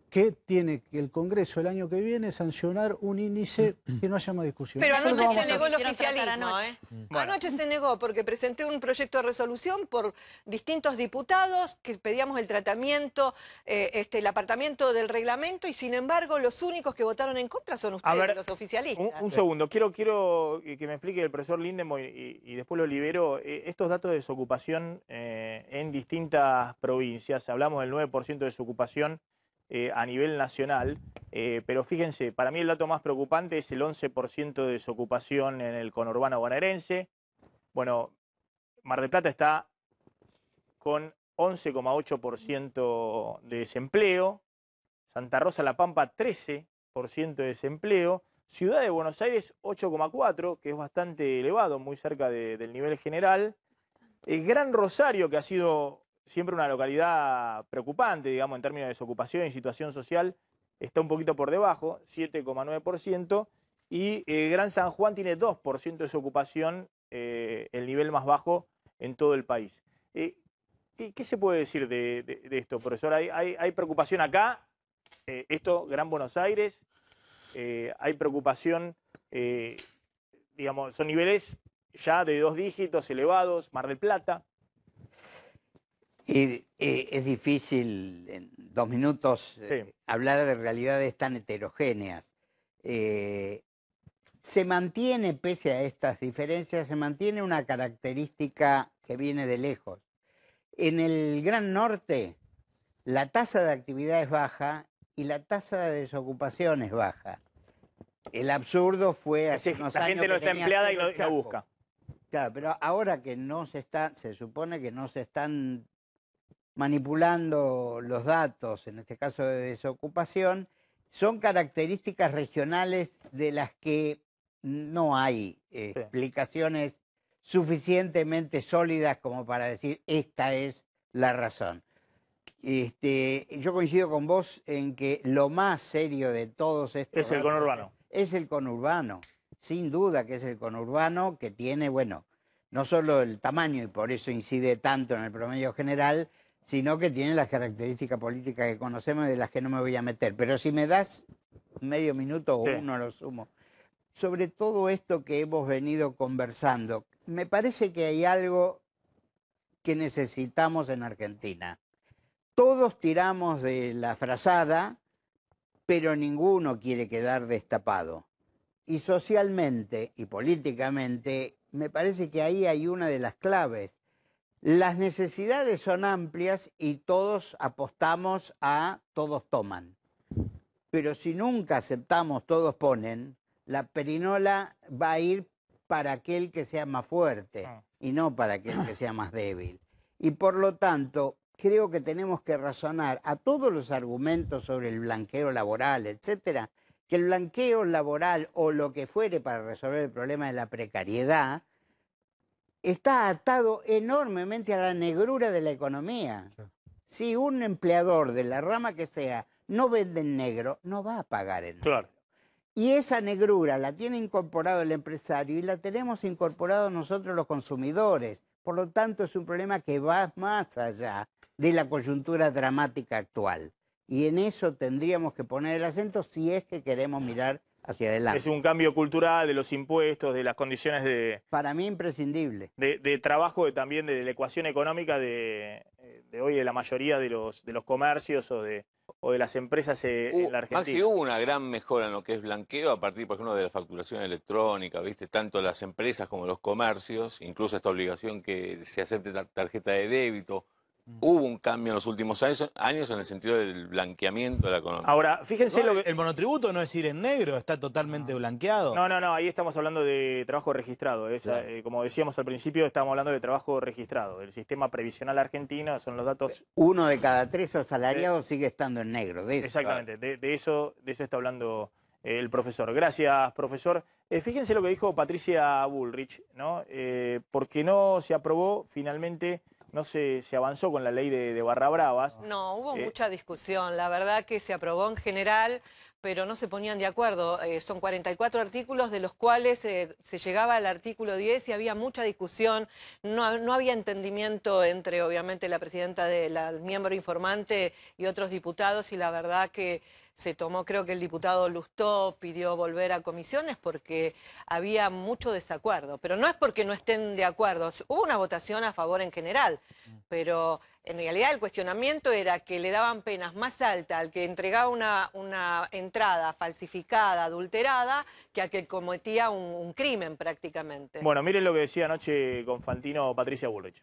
Speaker 12: que tiene el Congreso el año que viene sancionar un índice que no haya más discusión.
Speaker 9: Pero
Speaker 12: Eso es lo que
Speaker 9: anoche
Speaker 12: vamos
Speaker 9: se
Speaker 12: a
Speaker 9: negó el
Speaker 12: hacer.
Speaker 9: oficialismo, ¿eh?
Speaker 2: Bueno.
Speaker 9: Anoche se negó porque presenté un proyecto de resolución por distintos diputados que pedíamos el tratamiento, el apartamiento del reglamento y sin embargo los únicos que votaron en contra son ustedes,
Speaker 2: A ver,
Speaker 9: los oficialistas.
Speaker 2: un segundo, quiero que me explique el profesor Lindemoy y después lo libero. Estos datos de desocupación en distintas provincias, hablamos del 9% de desocupación a nivel nacional, pero fíjense, para mí el dato más preocupante es el 11% de desocupación en el conurbano bonaerense. Bueno, Mar del Plata está con 11,8% de desempleo, Santa Rosa La Pampa 13% de desempleo, Ciudad de Buenos Aires 8,4%, que es bastante elevado, muy cerca del nivel general, Gran Rosario, que ha sido siempre una localidad preocupante, digamos, en términos de desocupación y situación social, está un poquito por debajo, 7,9%, y Gran San Juan tiene 2% de desocupación, el nivel más bajo en todo el país. ¿Qué se puede decir de esto, profesor? ¿Hay preocupación acá? Gran Buenos Aires, hay preocupación, digamos, son niveles ya de 2 dígitos elevados, Mar del Plata.
Speaker 3: Es difícil en 2 minutos hablar de realidades tan heterogéneas. Se mantiene, pese a estas diferencias, se mantiene una característica que viene de lejos. En el Gran Norte, la tasa de actividad es baja y la tasa de desocupación es baja. El absurdo fue hace unos
Speaker 2: la
Speaker 3: años
Speaker 2: gente no
Speaker 3: que
Speaker 2: está
Speaker 3: tenía
Speaker 2: empleada y
Speaker 3: cero
Speaker 2: no
Speaker 3: chapo.
Speaker 2: busca.
Speaker 3: Claro, pero ahora que no se supone que no se están manipulando los datos, en este caso de desocupación, son características regionales de las que no hay explicaciones suficientemente sólidas como para decir esta es la razón. Yo coincido con vos en que lo más serio de todos estos
Speaker 2: es el conurbano.
Speaker 3: Es el conurbano, sin duda que es el conurbano, que tiene, bueno, no solo el tamaño y por eso incide tanto en el promedio general, sino que tiene las características políticas que conocemos y de las que no me voy a meter. Pero si me das medio minuto o uno lo sumo, sobre todo esto que hemos venido conversando, me parece que hay algo que necesitamos en Argentina. Todos tiramos de la frazada, pero ninguno quiere quedar destapado. Y socialmente y políticamente, me parece que ahí hay una de las claves. Las necesidades son amplias y todos apostamos a todos toman. Pero si nunca aceptamos todos ponen, la perinola va a ir para aquel que sea más fuerte y no para aquel que sea más débil. Y por lo tanto, creo que tenemos que razonar a todos los argumentos sobre el blanqueo laboral, etcétera, que el blanqueo laboral o lo que fuere para resolver el problema de la precariedad está atado enormemente a la negrura de la economía. Si un empleador de la rama que sea no vende en negro, no va a pagar en negro.
Speaker 2: Claro.
Speaker 3: Y esa negrura la tiene incorporado el empresario y la tenemos incorporado nosotros los consumidores. Por lo tanto, es un problema que va más allá de la coyuntura dramática actual. Y en eso tendríamos que poner el acento si es que queremos mirar hacia adelante.
Speaker 2: Es un cambio cultural de los impuestos, de las condiciones de...
Speaker 3: Para mí imprescindible.
Speaker 2: De trabajo, también de la ecuación económica de hoy de la mayoría de los comercios o de las empresas en la Argentina.
Speaker 6: Maxi, hubo una gran mejora en lo que es blanqueo a partir, por ejemplo, de la facturación electrónica, ¿viste? Tanto las empresas como los comercios, incluso esta obligación que se acepte tarjeta de débito. Hubo un cambio en los últimos años en el sentido del blanqueamiento de la economía.
Speaker 2: Ahora, fíjense lo que...
Speaker 7: El monotributo no es ir en negro, está totalmente blanqueado.
Speaker 2: No, ahí estamos hablando de trabajo registrado. Como decíamos al principio, estamos hablando de trabajo registrado. El sistema previsional argentino son los datos...
Speaker 3: 1 de cada 3 asalariados sigue estando en negro. De eso.
Speaker 2: Exactamente, de eso está hablando el profesor. Gracias, profesor. Fíjense lo que dijo Patricia Bullrich, ¿no? Porque no se aprobó finalmente no se avanzó con la ley de barra bravas.
Speaker 9: No, hubo mucha discusión. La verdad que se aprobó en general, pero no se ponían de acuerdo. Son 44 artículos, de los cuales se llegaba al artículo 10 y había mucha discusión. No había entendimiento entre, obviamente, la presidenta del miembro informante y otros diputados, y la verdad que se tomó, creo que el diputado Lustó pidió volver a comisiones porque había mucho desacuerdo. Pero no es porque no estén de acuerdo. Hubo una votación a favor en general, pero en realidad el cuestionamiento era que le daban penas más altas al que entregaba una entrada falsificada, adulterada, que al que cometía un crimen prácticamente.
Speaker 2: Bueno, miren lo que decía anoche con Fantino Patricia Bullrich.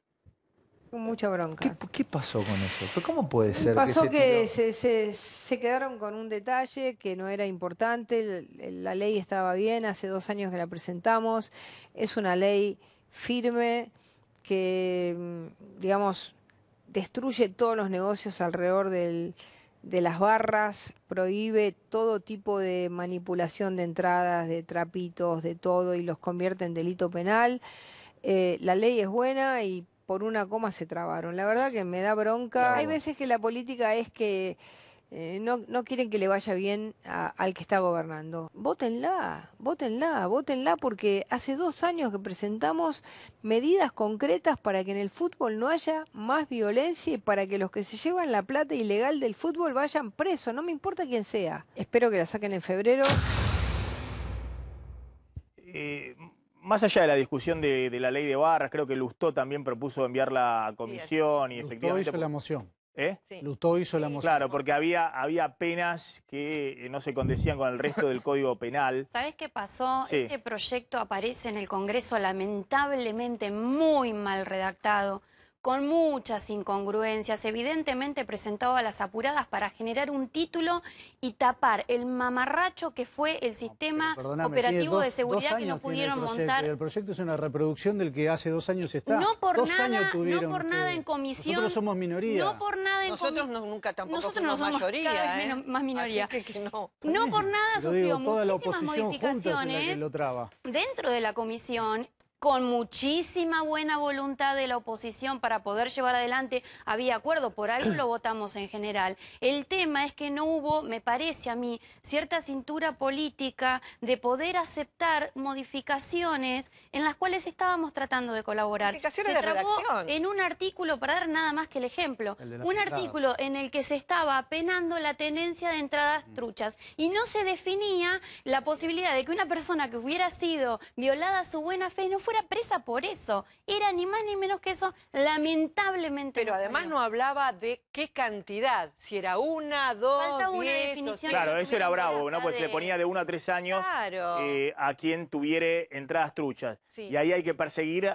Speaker 13: Con mucha bronca.
Speaker 7: ¿Qué pasó con eso? ¿Cómo puede ser?
Speaker 13: Pasó que se quedaron con un detalle que no era importante. La ley estaba bien, hace 2 años que la presentamos. Es una ley firme que, digamos, destruye todos los negocios alrededor de las barras, prohíbe todo tipo de manipulación de entradas, de trapitos, de todo, y los convierte en delito penal. La ley es buena y por una coma se trabaron. La verdad que me da bronca. Hay veces que la política es que no quieren que le vaya bien al que está gobernando. Vótenla, porque hace 2 años que presentamos medidas concretas para que en el fútbol no haya más violencia y para que los que se llevan la plata ilegal del fútbol vayan presos. No me importa quién sea. Espero que la saquen en febrero.
Speaker 2: Más allá de la discusión de la ley de barras, creo que Lustó también propuso enviarla a comisión y efectivamente...
Speaker 12: Lustó hizo la moción.
Speaker 2: Sí.
Speaker 12: Lustó hizo la moción.
Speaker 2: Claro, porque había penas que no se condecían con el resto del Código Penal.
Speaker 10: ¿Sabés qué pasó?
Speaker 2: Sí.
Speaker 10: Este proyecto aparece en el Congreso lamentablemente muy mal redactado, con muchas incongruencias, evidentemente presentado a las apuradas para generar un título y tapar el mamarracho que fue el sistema operativo de seguridad que no pudieron montar.
Speaker 12: El proyecto es una reproducción del que hace 2 años está.
Speaker 10: No por
Speaker 12: 2
Speaker 10: nada,
Speaker 12: años tuvieron
Speaker 10: no por nada
Speaker 12: ustedes.
Speaker 10: en comisión.
Speaker 12: Nosotros somos minoría.
Speaker 10: No por nada en
Speaker 9: Nosotros nunca tampoco
Speaker 10: Nosotros
Speaker 9: fuimos
Speaker 10: no somos
Speaker 9: mayoría,
Speaker 10: cada vez más minoría.
Speaker 9: Así que no.
Speaker 10: No por nada
Speaker 12: Pero digo,
Speaker 10: sufrió
Speaker 12: toda la
Speaker 10: muchísimas
Speaker 12: oposición junta es la que
Speaker 10: modificaciones
Speaker 12: lo traba.
Speaker 10: dentro de la comisión, con muchísima buena voluntad de la oposición para poder llevar adelante. Había acuerdo, por algo lo votamos en general. El tema es que no hubo, me parece a mí, cierta cintura política de poder aceptar modificaciones en las cuales estábamos tratando de colaborar.
Speaker 9: Modificaciones
Speaker 10: Se
Speaker 9: de
Speaker 10: trabó
Speaker 9: redacción.
Speaker 10: en un artículo, para dar nada más que el ejemplo, un artículo en el que se estaba penando la tenencia de entradas truchas y no se definía la posibilidad de que una persona que hubiera sido violada a su buena fe no fuera presa por eso. Era ni más ni menos que eso, lamentablemente.
Speaker 9: Pero además no hablaba de qué cantidad, si era 1, 2,
Speaker 10: Falta una
Speaker 9: 10...
Speaker 10: definición.
Speaker 2: Claro, eso era bravo, ¿no? Porque se le
Speaker 9: de-
Speaker 2: ponía de 1 a 3 años
Speaker 9: Claro.
Speaker 2: a quien tuviere entradas truchas.
Speaker 9: Sí.
Speaker 2: Y ahí hay que perseguir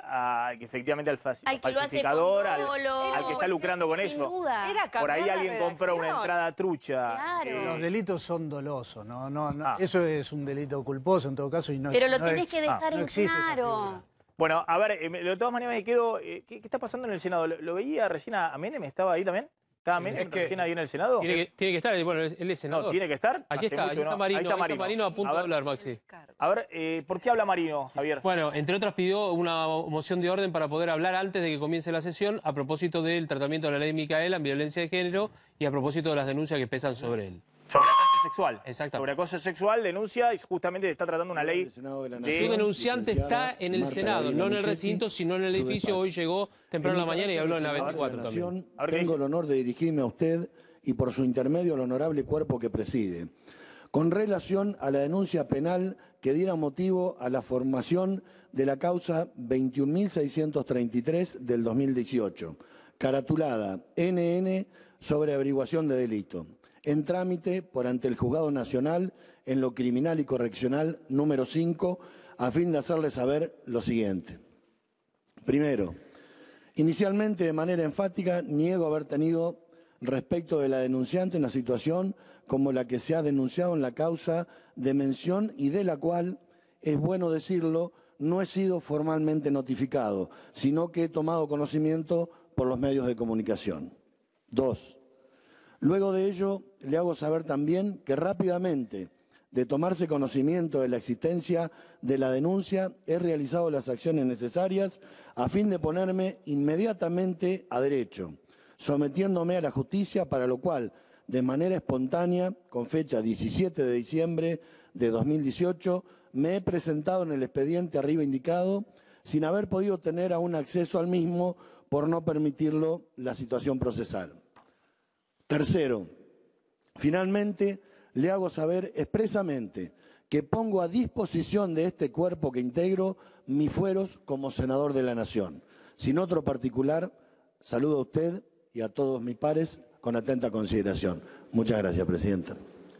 Speaker 2: efectivamente al
Speaker 10: Al que lo hace
Speaker 2: falsificador,
Speaker 10: con dolo.
Speaker 2: al que está lucrando con
Speaker 10: Sin
Speaker 2: eso.
Speaker 10: duda.
Speaker 9: Era
Speaker 2: Por ahí
Speaker 9: cambiar la
Speaker 2: alguien compró una
Speaker 9: redacción.
Speaker 2: entrada trucha.
Speaker 10: Claro.
Speaker 12: Los delitos son dolosos, no. Eso es un delito culposo en todo caso y no.
Speaker 10: Pero lo
Speaker 12: no
Speaker 10: tenés
Speaker 12: ex-
Speaker 10: que dejar
Speaker 12: no
Speaker 10: en
Speaker 12: existe esa
Speaker 10: claro.
Speaker 12: figura.
Speaker 2: Bueno, a ver, de todas maneras me quedo... ¿qué está pasando en el Senado? ¿Lo veía recién a Menem? ¿Estaba ahí también? ¿Estaba Menem recién ahí en el Senado?
Speaker 8: Tiene que estar, bueno, él es senador.
Speaker 2: No, ¿tiene que estar?
Speaker 8: Allí
Speaker 2: Hace
Speaker 8: está,
Speaker 2: mucho
Speaker 8: allí
Speaker 2: que
Speaker 8: está
Speaker 2: no.
Speaker 8: Marino.
Speaker 2: Ahí está
Speaker 8: Ahí está Marino a punto de hablar, Maxi.
Speaker 2: A ver, ¿por qué habla Marino, Javier?
Speaker 8: Bueno, entre otras pidió una moción de orden para poder hablar antes de que comience la sesión a propósito del tratamiento de la ley de Micaela en violencia de género y a propósito de las denuncias que pesan sobre él.
Speaker 2: Sobre acoso sexual.
Speaker 8: Exactamente.
Speaker 2: Sobre acoso sexual, denuncia y justamente está tratando una ley
Speaker 8: Su denunciante está en el Senado, no en el recinto, sino en el edificio. Hoy llegó temprano en la mañana y habló en la 24 también.
Speaker 14: Tengo el honor de dirigirme a usted y por su intermedio al honorable cuerpo que preside. Con relación a la denuncia penal que diera motivo a la formación de la causa 21.633 del 2018, caratulada NN sobre averiguación de delito, en trámite por ante el Juzgado Nacional en lo Criminal y Correccional número 5, a fin de hacerle saber lo siguiente. Primero, inicialmente de manera enfática niego haber tenido respecto de la denunciante una situación como la que se ha denunciado en la causa de mención y de la cual, es bueno decirlo, no he sido formalmente notificado, sino que he tomado conocimiento por los medios de comunicación. 2. Luego de ello, le hago saber también que rápidamente, de tomarse conocimiento de la existencia de la denuncia, he realizado las acciones necesarias a fin de ponerme inmediatamente a derecho, sometiéndome a la justicia, para lo cual, de manera espontánea, con fecha 17 de diciembre de 2018, me he presentado en el expediente arriba indicado, sin haber podido tener aún acceso al mismo por no permitirlo la situación procesal. Tercero, finalmente, le hago saber expresamente que pongo a disposición de este cuerpo que integro mis fueros como senador de la Nación. Sin otro particular, saludo a usted y a todos mis pares con atenta consideración. Muchas gracias, Presidenta.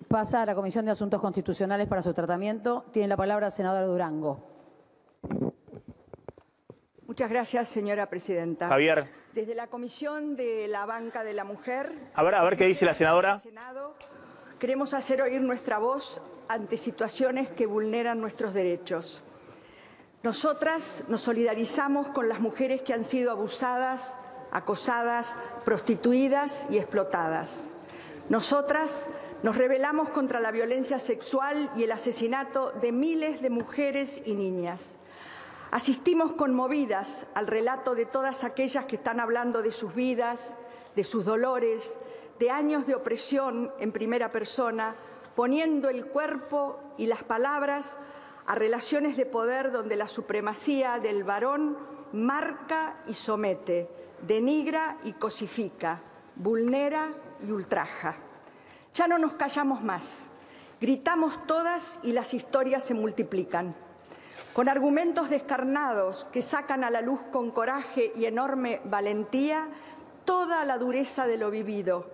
Speaker 15: Pasa a la Comisión de Asuntos Constitucionales para su tratamiento. Tiene la palabra el senador Durango.
Speaker 16: Muchas gracias, señora Presidenta.
Speaker 2: Javier.
Speaker 16: Desde la Comisión de la Banca de la Mujer...
Speaker 2: A ver qué dice la senadora.
Speaker 16: Senado, queremos hacer oír nuestra voz ante situaciones que vulneran nuestros derechos. Nosotras nos solidarizamos con las mujeres que han sido abusadas, acosadas, prostituidas y explotadas. Nosotras nos rebelamos contra la violencia sexual y el asesinato de miles de mujeres y niñas. Asistimos conmovidas al relato de todas aquellas que están hablando de sus vidas, de sus dolores, de años de opresión en primera persona, poniendo el cuerpo y las palabras a relaciones de poder donde la supremacía del varón marca y somete, denigra y cosifica, vulnera y ultraja. Ya no nos callamos más, gritamos todas y las historias se multiplican. Con argumentos descarnados que sacan a la luz con coraje y enorme valentía toda la dureza de lo vivido,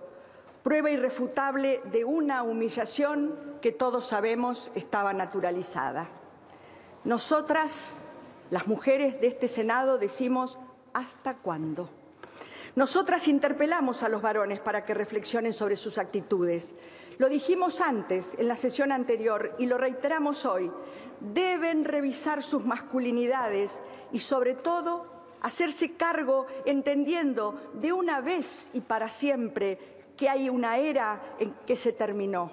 Speaker 16: prueba irrefutable de una humillación que todos sabemos estaba naturalizada. Nosotras, las mujeres de este Senado, decimos ¿hasta cuándo? Nosotras interpelamos a los varones para que reflexionen sobre sus actitudes. Lo dijimos antes, en la sesión anterior, y lo reiteramos hoy. Deben revisar sus masculinidades y, sobre todo, hacerse cargo, entendiendo de una vez y para siempre que hay una era en que se terminó.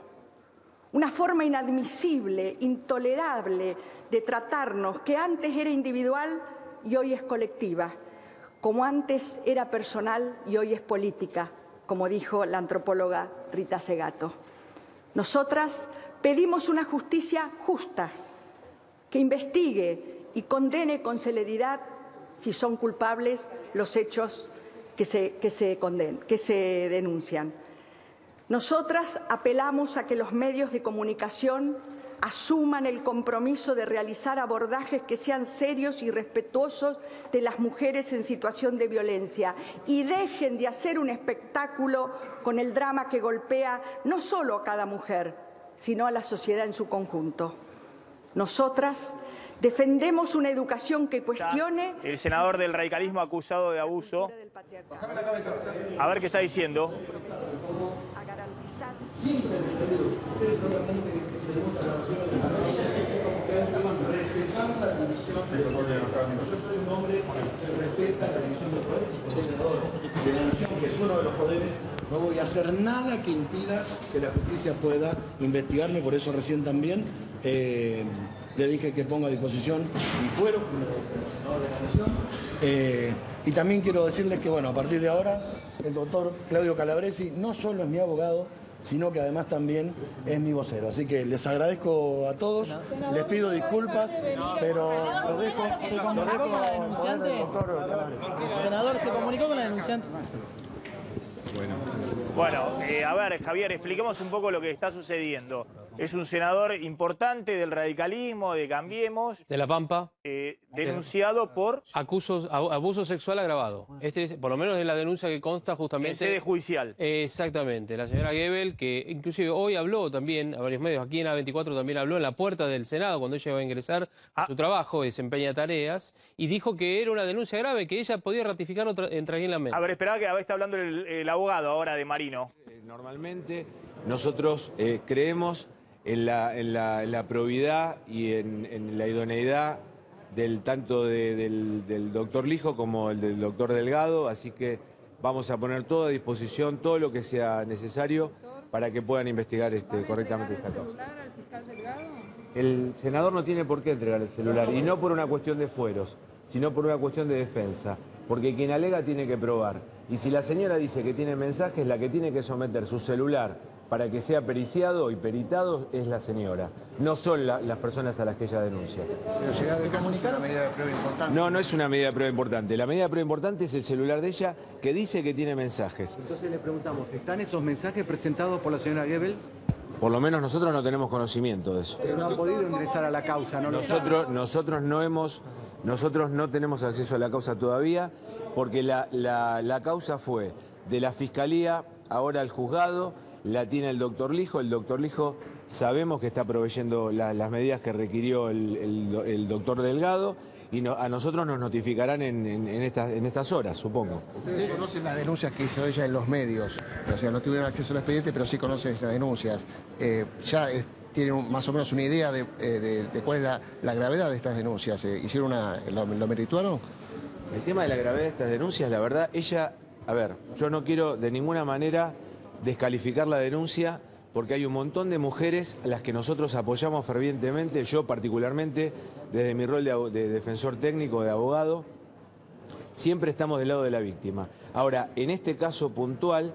Speaker 16: Una forma inadmisible, intolerable de tratarnos, que antes era individual y hoy es colectiva, como antes era personal y hoy es política, como dijo la antropóloga Rita Segato. Nosotras pedimos una justicia justa, que investigue y condene con celeridad, si son culpables, los hechos que se denuncian. Nosotras apelamos a que los medios de comunicación asuman el compromiso de realizar abordajes que sean serios y respetuosos de las mujeres en situación de violencia y dejen de hacer un espectáculo con el drama que golpea no solo a cada mujer, sino a la sociedad en su conjunto. Nosotras defendemos una educación que cuestione...
Speaker 2: El senador del radicalismo acusado de abuso. A ver qué está diciendo.
Speaker 16: A garantizar...
Speaker 14: Respetando la división de poderes. Yo soy un hombre que respeta la división de poderes y como senador de la Nación, que es uno de los poderes, no voy a hacer nada que impida que la justicia pueda investigarme, por eso recién también le dije que ponga a disposición mi fuero como senador de la Nación. Y también quiero decirles que, bueno, a partir de ahora, el doctor Claudio Calabresi no solo es mi abogado, sino que además también es mi vocero. Así que les agradezco a todos, les pido disculpas, pero lo dejo.
Speaker 17: ¿Se comunicó con la denunciante? Senador, ¿se comunicó con la denunciante?
Speaker 2: Bueno, a ver, Javier, expliquemos un poco lo que está sucediendo. Es un senador importante del radicalismo, de Cambiemos.
Speaker 8: De La Pampa.
Speaker 2: Denunciado por...
Speaker 8: Abuso sexual agravado. Este es, por lo menos es la denuncia que consta justamente...
Speaker 2: En sede judicial.
Speaker 8: Exactamente. La señora Gebel, que inclusive hoy habló también a varios medios, aquí en A24 también habló en la puerta del Senado cuando ella iba a ingresar a su trabajo, desempeña tareas, y dijo que era una denuncia grave, que ella podía ratificarlo tranquilamente.
Speaker 2: A ver, esperá que está hablando el abogado ahora de Marino.
Speaker 18: Normalmente nosotros creemos en la probidad y en la idoneidad tanto del doctor Lijo como el del doctor Delgado, así que vamos a poner todo a disposición, todo lo que sea necesario para que puedan investigar correctamente esta causa. El senador no tiene por qué entregar el celular, y no por una cuestión de fueros, sino por una cuestión de defensa, porque quien alega tiene que probar. Y si la señora dice que tiene mensajes, la que tiene que someter su celular para que sea periciado y peritado es la señora, no son las personas a las que ella denuncia.
Speaker 14: Pero llegar de casa es una medida de prueba importante.
Speaker 18: No, no es una medida de prueba importante. La medida de prueba importante es el celular de ella que dice que tiene mensajes.
Speaker 19: Entonces le preguntamos, ¿están esos mensajes presentados por la señora Gebel?
Speaker 18: Por lo menos nosotros no tenemos conocimiento de eso.
Speaker 19: Pero no han podido ingresar a la causa, ¿no?
Speaker 18: Nosotros no tenemos acceso a la causa todavía, porque la causa fue de la Fiscalía, ahora al juzgado, la tiene el doctor Lijo. El doctor Lijo sabemos que está proveyendo las medidas que requirió el doctor Delgado, y a nosotros nos notificarán en estas horas, supongo.
Speaker 14: Ustedes conocen las denuncias que hizo ella en los medios, o sea, no tuvieron acceso al expediente, pero sí conocen esas denuncias. ¿Tienen más o menos una idea de cuál es la gravedad de estas denuncias? ¿Hicieron lo merituaron?
Speaker 18: El tema de la gravedad de estas denuncias, la verdad, ella... A ver, yo no quiero de ninguna manera descalificar la denuncia, porque hay un montón de mujeres a las que nosotros apoyamos fervientemente, yo particularmente, desde mi rol de defensor técnico, de abogado, siempre estamos del lado de la víctima. Ahora, en este caso puntual,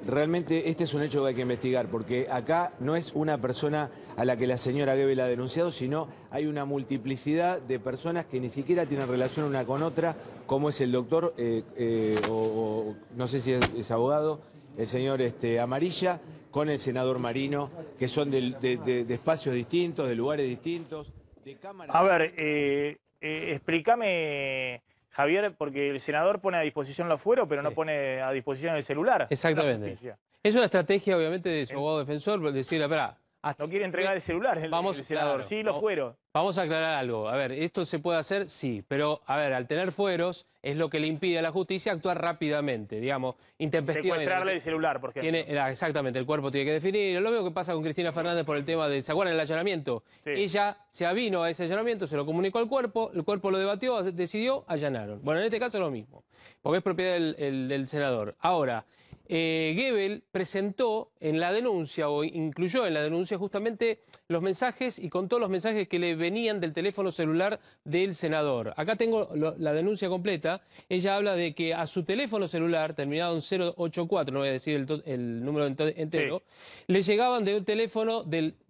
Speaker 18: realmente este es un hecho que hay que investigar, porque acá no es una persona a la que la señora Gebel ha denunciado, sino hay una multiplicidad de personas que ni siquiera tienen relación una con otra, como es el doctor, no sé si es abogado, el señor Amarilla, con el senador Marino, que son de espacios distintos, de lugares distintos, de cámaras...
Speaker 2: A ver, explícame, Javier, porque el senador pone a disposición los fueros, pero no pone a disposición el celular.
Speaker 8: Exactamente. Es una estrategia, obviamente, de su abogado defensor, decirle, espera...
Speaker 2: No quiere entregar el celular el senador,
Speaker 8: claro,
Speaker 2: sí los fueros.
Speaker 8: Vamos a aclarar algo. A ver, ¿esto se puede hacer? Sí. Pero, a ver, al tener fueros es lo que le impide a la justicia actuar rápidamente, digamos, intempestivamente.
Speaker 2: Secuestrarle el celular, por ejemplo.
Speaker 8: Exactamente, el cuerpo tiene que definir. Lo mismo que pasa con Cristina Fernández por el tema de, ¿se acuerdan el allanamiento? Sí. Ella se avino a ese allanamiento, se lo comunicó al cuerpo, el cuerpo lo debatió, decidió, allanaron. Bueno, en este caso es lo mismo, porque es propiedad del senador. Ahora... Gebel presentó en la denuncia, o incluyó en la denuncia justamente los mensajes, y contó los mensajes que le venían del teléfono celular del senador. Acá tengo la denuncia completa. Ella habla de que a su teléfono celular, terminado en 084, no voy a decir el número entero, le llegaban de un teléfono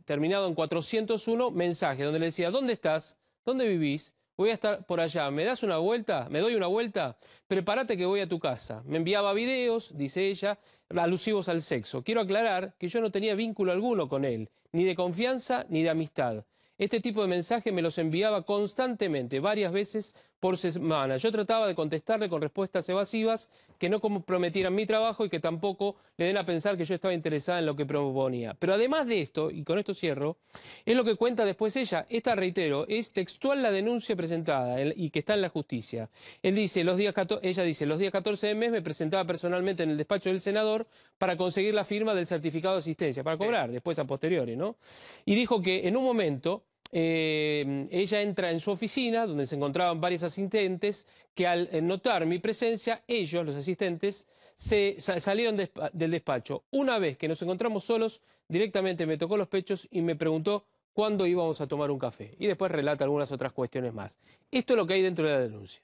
Speaker 8: terminado en 401 mensajes, donde le decía, ¿dónde estás? ¿Dónde vivís? Voy a estar por allá, ¿me das una vuelta? ¿Me doy una vuelta? Prepárate que voy a tu casa. Me enviaba videos, dice ella, alusivos al sexo. Quiero aclarar que yo no tenía vínculo alguno con él, ni de confianza ni de amistad. Este tipo de mensajes me los enviaba constantemente, varias veces por semana. Yo trataba de contestarle con respuestas evasivas que no comprometieran mi trabajo y que tampoco le den a pensar que yo estaba interesada en lo que proponía. Pero además de esto, y con esto cierro, es lo que cuenta después ella. Esta, reitero, es textual la denuncia presentada y que está en la justicia. Ella dice, los días 14 de mes me presentaba personalmente en el despacho del senador para conseguir la firma del certificado de asistencia, para cobrar después a posteriori, ¿no? Y dijo que en un momento... ella entra en su oficina, donde se encontraban varios asistentes, que al notar mi presencia, ellos, los asistentes, salieron del despacho. Una vez que nos encontramos solos, directamente me tocó los pechos y me preguntó cuándo íbamos a tomar un café. Y después relata algunas otras cuestiones más. Esto es lo que hay dentro de la denuncia.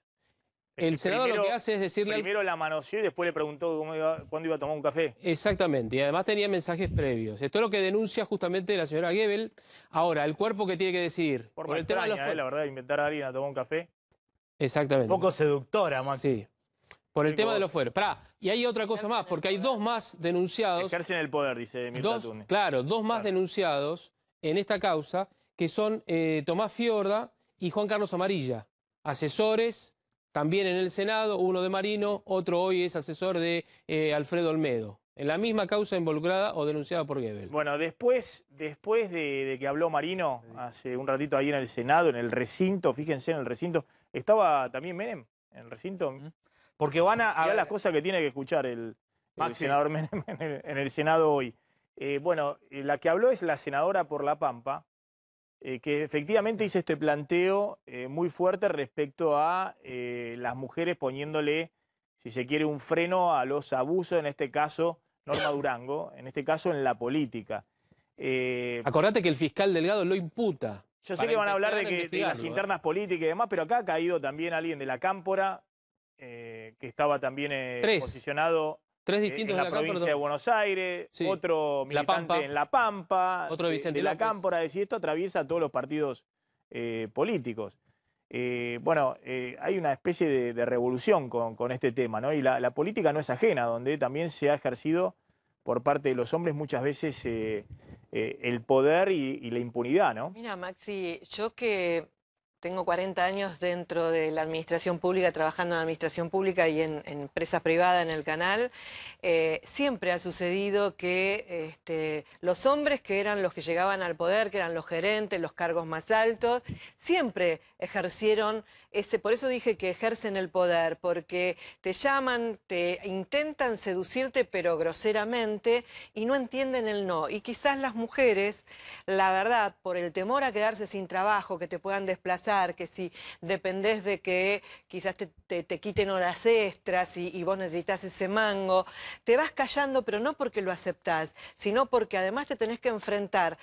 Speaker 8: El senador lo que hace es decirle...
Speaker 2: Primero la manoseó y después le preguntó cuándo iba a tomar un café.
Speaker 8: Exactamente, y además tenía mensajes previos. Esto es lo que denuncia justamente la señora Gebel. Ahora, el cuerpo que tiene que decidir...
Speaker 2: Por el tema de la verdad, inventar a alguien a tomar un café.
Speaker 8: Exactamente.
Speaker 7: Un poco seductora, Maxi.
Speaker 8: Sí. Por el tema de los fueros. Y hay otra cosa más, porque hay dos más denunciados...
Speaker 2: Ejercen el poder, dice Mirta Túnez.
Speaker 8: Claro, dos más denunciados en esta causa, que son Tomás Fiorda y Juan Carlos Amarilla, asesores... También en el Senado, uno de Marino, otro hoy es asesor de Alfredo Olmedo. En la misma causa involucrada o denunciada por Gebel.
Speaker 2: Bueno, después de que habló Marino hace un ratito ahí en el Senado, en el recinto, fíjense en el recinto, ¿estaba también Menem en el recinto?
Speaker 7: Porque van a
Speaker 2: ver las cosas que tiene que escuchar el senador Menem en el Senado hoy. Bueno, la que habló es la senadora por La Pampa, que efectivamente hizo este planteo muy fuerte respecto a las mujeres poniéndole, si se quiere, un freno a los abusos, en este caso, Norma Durango, en este caso en la política.
Speaker 8: Acordate que el fiscal Delgado lo imputa.
Speaker 2: Yo sé que van a hablar de las internas políticas y demás, pero acá ha caído también alguien de la Cámpora, que estaba también posicionado
Speaker 8: distintos
Speaker 2: en la provincia de Buenos Aires, otro militante en La Pampa,
Speaker 8: otro Vicente
Speaker 2: de la
Speaker 8: López.
Speaker 2: Cámpora, es decir, esto atraviesa todos los partidos políticos. Bueno, hay una especie de revolución con este tema, ¿no? Y la política no es ajena, donde también se ha ejercido por parte de los hombres muchas veces el poder y la impunidad, ¿no?
Speaker 9: Mira, Maxi, yo que tengo 40 años dentro de la administración pública, trabajando en la administración pública y en empresas privadas en el canal, siempre ha sucedido que los hombres que eran los que llegaban al poder, que eran los gerentes, los cargos más altos, siempre ejercieron por eso dije que ejercen el poder, porque te llaman, te intentan seducirte, pero groseramente, y no entienden el no. Y quizás las mujeres, la verdad, por el temor a quedarse sin trabajo, que te puedan desplazar, que si dependés de que quizás te quiten horas extras y vos necesitas ese mango, te vas callando, pero no porque lo aceptás, sino porque además te tenés que enfrentar.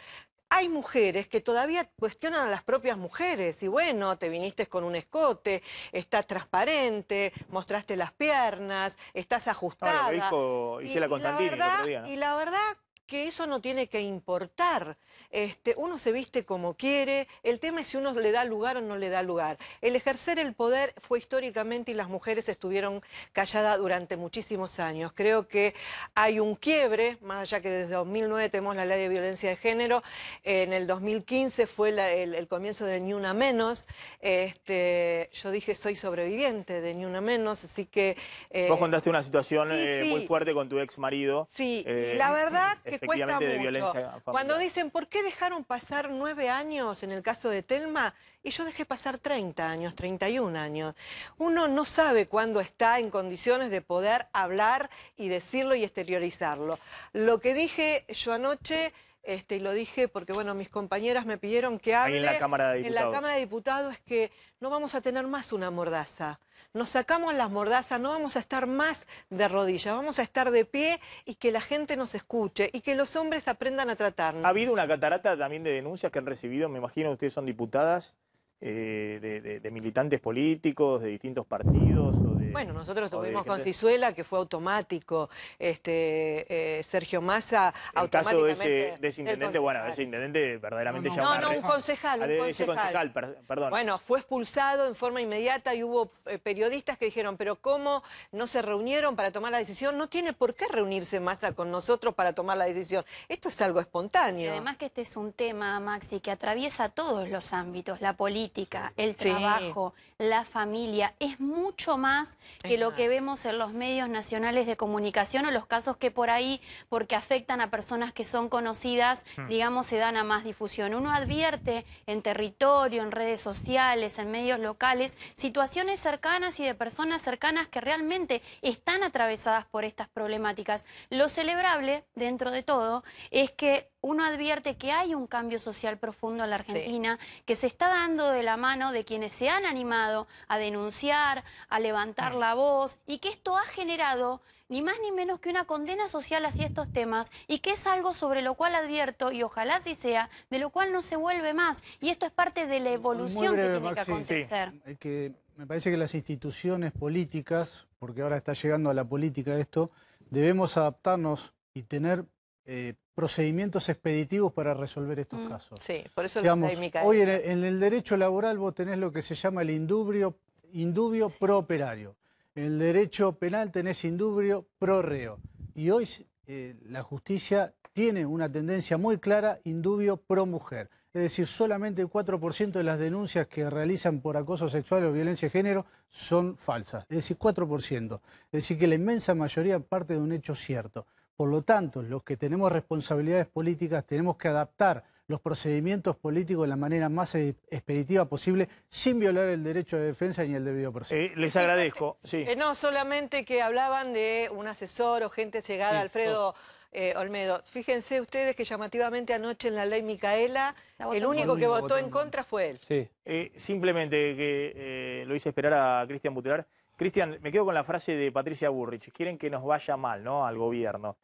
Speaker 9: Hay mujeres que todavía cuestionan a las propias mujeres y bueno, te viniste con un escote, estás transparente, mostraste las piernas, estás ajustada.
Speaker 2: No, lo dijo Isela Constantini el otro día, ¿no?
Speaker 9: Y la verdad que eso no tiene que importar. Uno se viste como quiere, el tema es si uno le da lugar o no le da lugar. El ejercer el poder fue históricamente y las mujeres estuvieron calladas durante muchísimos años. Creo que hay un quiebre, más allá que desde 2009 tenemos la ley de violencia de género, en el 2015 fue el comienzo de Ni Una Menos. Yo dije, soy sobreviviente de Ni Una Menos, así que...
Speaker 2: Vos contaste una situación
Speaker 9: sí.
Speaker 2: muy fuerte con tu ex marido.
Speaker 9: Sí, la verdad que cuesta
Speaker 2: de
Speaker 9: mucho.
Speaker 2: Violencia familiar.
Speaker 9: Cuando dicen, ¿por qué dejaron pasar 9 años en el caso de Telma? Y yo dejé pasar 30 años, 31 años. Uno no sabe cuándo está en condiciones de poder hablar y decirlo y exteriorizarlo. Lo que dije yo anoche... y lo dije porque, bueno, mis compañeras me pidieron que hable.
Speaker 2: Ahí en la Cámara de Diputados.
Speaker 9: En la Cámara de Diputados es que no vamos a tener más una mordaza. Nos sacamos las mordazas, no vamos a estar más de rodillas, vamos a estar de pie y que la gente nos escuche y que los hombres aprendan a tratarnos.
Speaker 2: Ha habido una catarata también de denuncias que han recibido, me imagino que ustedes son diputadas, de militantes políticos, de distintos partidos.
Speaker 9: Bueno, nosotros tuvimos con Cizuela, que fue automático, Sergio Massa automáticamente...
Speaker 2: El caso de ese intendente, bueno, ese intendente verdaderamente ya...
Speaker 9: No, un concejal,
Speaker 2: Ese concejal, perdón.
Speaker 9: Bueno, fue expulsado en forma inmediata y hubo periodistas que dijeron, pero ¿cómo no se reunieron para tomar la decisión? No tiene por qué reunirse Massa con nosotros para tomar la decisión. Esto es algo espontáneo.
Speaker 10: Y además que este es un tema, Maxi, que atraviesa todos los ámbitos, la política, el trabajo, la familia. Es mucho más que lo que vemos en los medios nacionales de comunicación o los casos que por ahí, porque afectan a personas que son conocidas, digamos, se dan a más difusión. Uno advierte en territorio, en redes sociales, en medios locales, situaciones cercanas y de personas cercanas que realmente están atravesadas por estas problemáticas. Lo celebrable, dentro de todo, es que uno advierte que hay un cambio social profundo en la Argentina, que se está dando de la mano de quienes se han animado a denunciar, a levantar la voz, y que esto ha generado ni más ni menos que una condena social hacia estos temas, y que es algo sobre lo cual advierto, y ojalá así sea, de lo cual no se vuelve más. Y esto es parte de la evolución que tiene que acontecer.
Speaker 12: Que me parece que las instituciones políticas, porque ahora está llegando a la política esto, debemos adaptarnos y tener procedimientos expeditivos para resolver estos casos.
Speaker 9: Sí, por eso
Speaker 12: digamos,
Speaker 9: lo Micaela.
Speaker 12: hoy en el derecho laboral vos tenés lo que se llama el indubio pro operario. En el derecho penal tenés indubio pro reo. Y hoy la justicia tiene una tendencia muy clara, indubio pro mujer. Es decir, solamente el 4% de las denuncias que realizan por acoso sexual o violencia de género son falsas. Es decir, 4%. Es decir, que la inmensa mayoría parte de un hecho cierto. Por lo tanto, los que tenemos responsabilidades políticas tenemos que adaptar los procedimientos políticos de la manera más expeditiva posible, sin violar el derecho de defensa ni el debido proceso.
Speaker 2: Les agradezco. Sí.
Speaker 9: No solamente que hablaban de un asesor o gente llegada, Alfredo Olmedo. Fíjense ustedes que llamativamente anoche en la ley Micaela, el único que votó en contra fue él.
Speaker 2: Sí. Simplemente que lo hice esperar a Cristian Butelar. Cristian, me quedo con la frase de Patricia Bullrich. Quieren que nos vaya mal, ¿no?, al gobierno.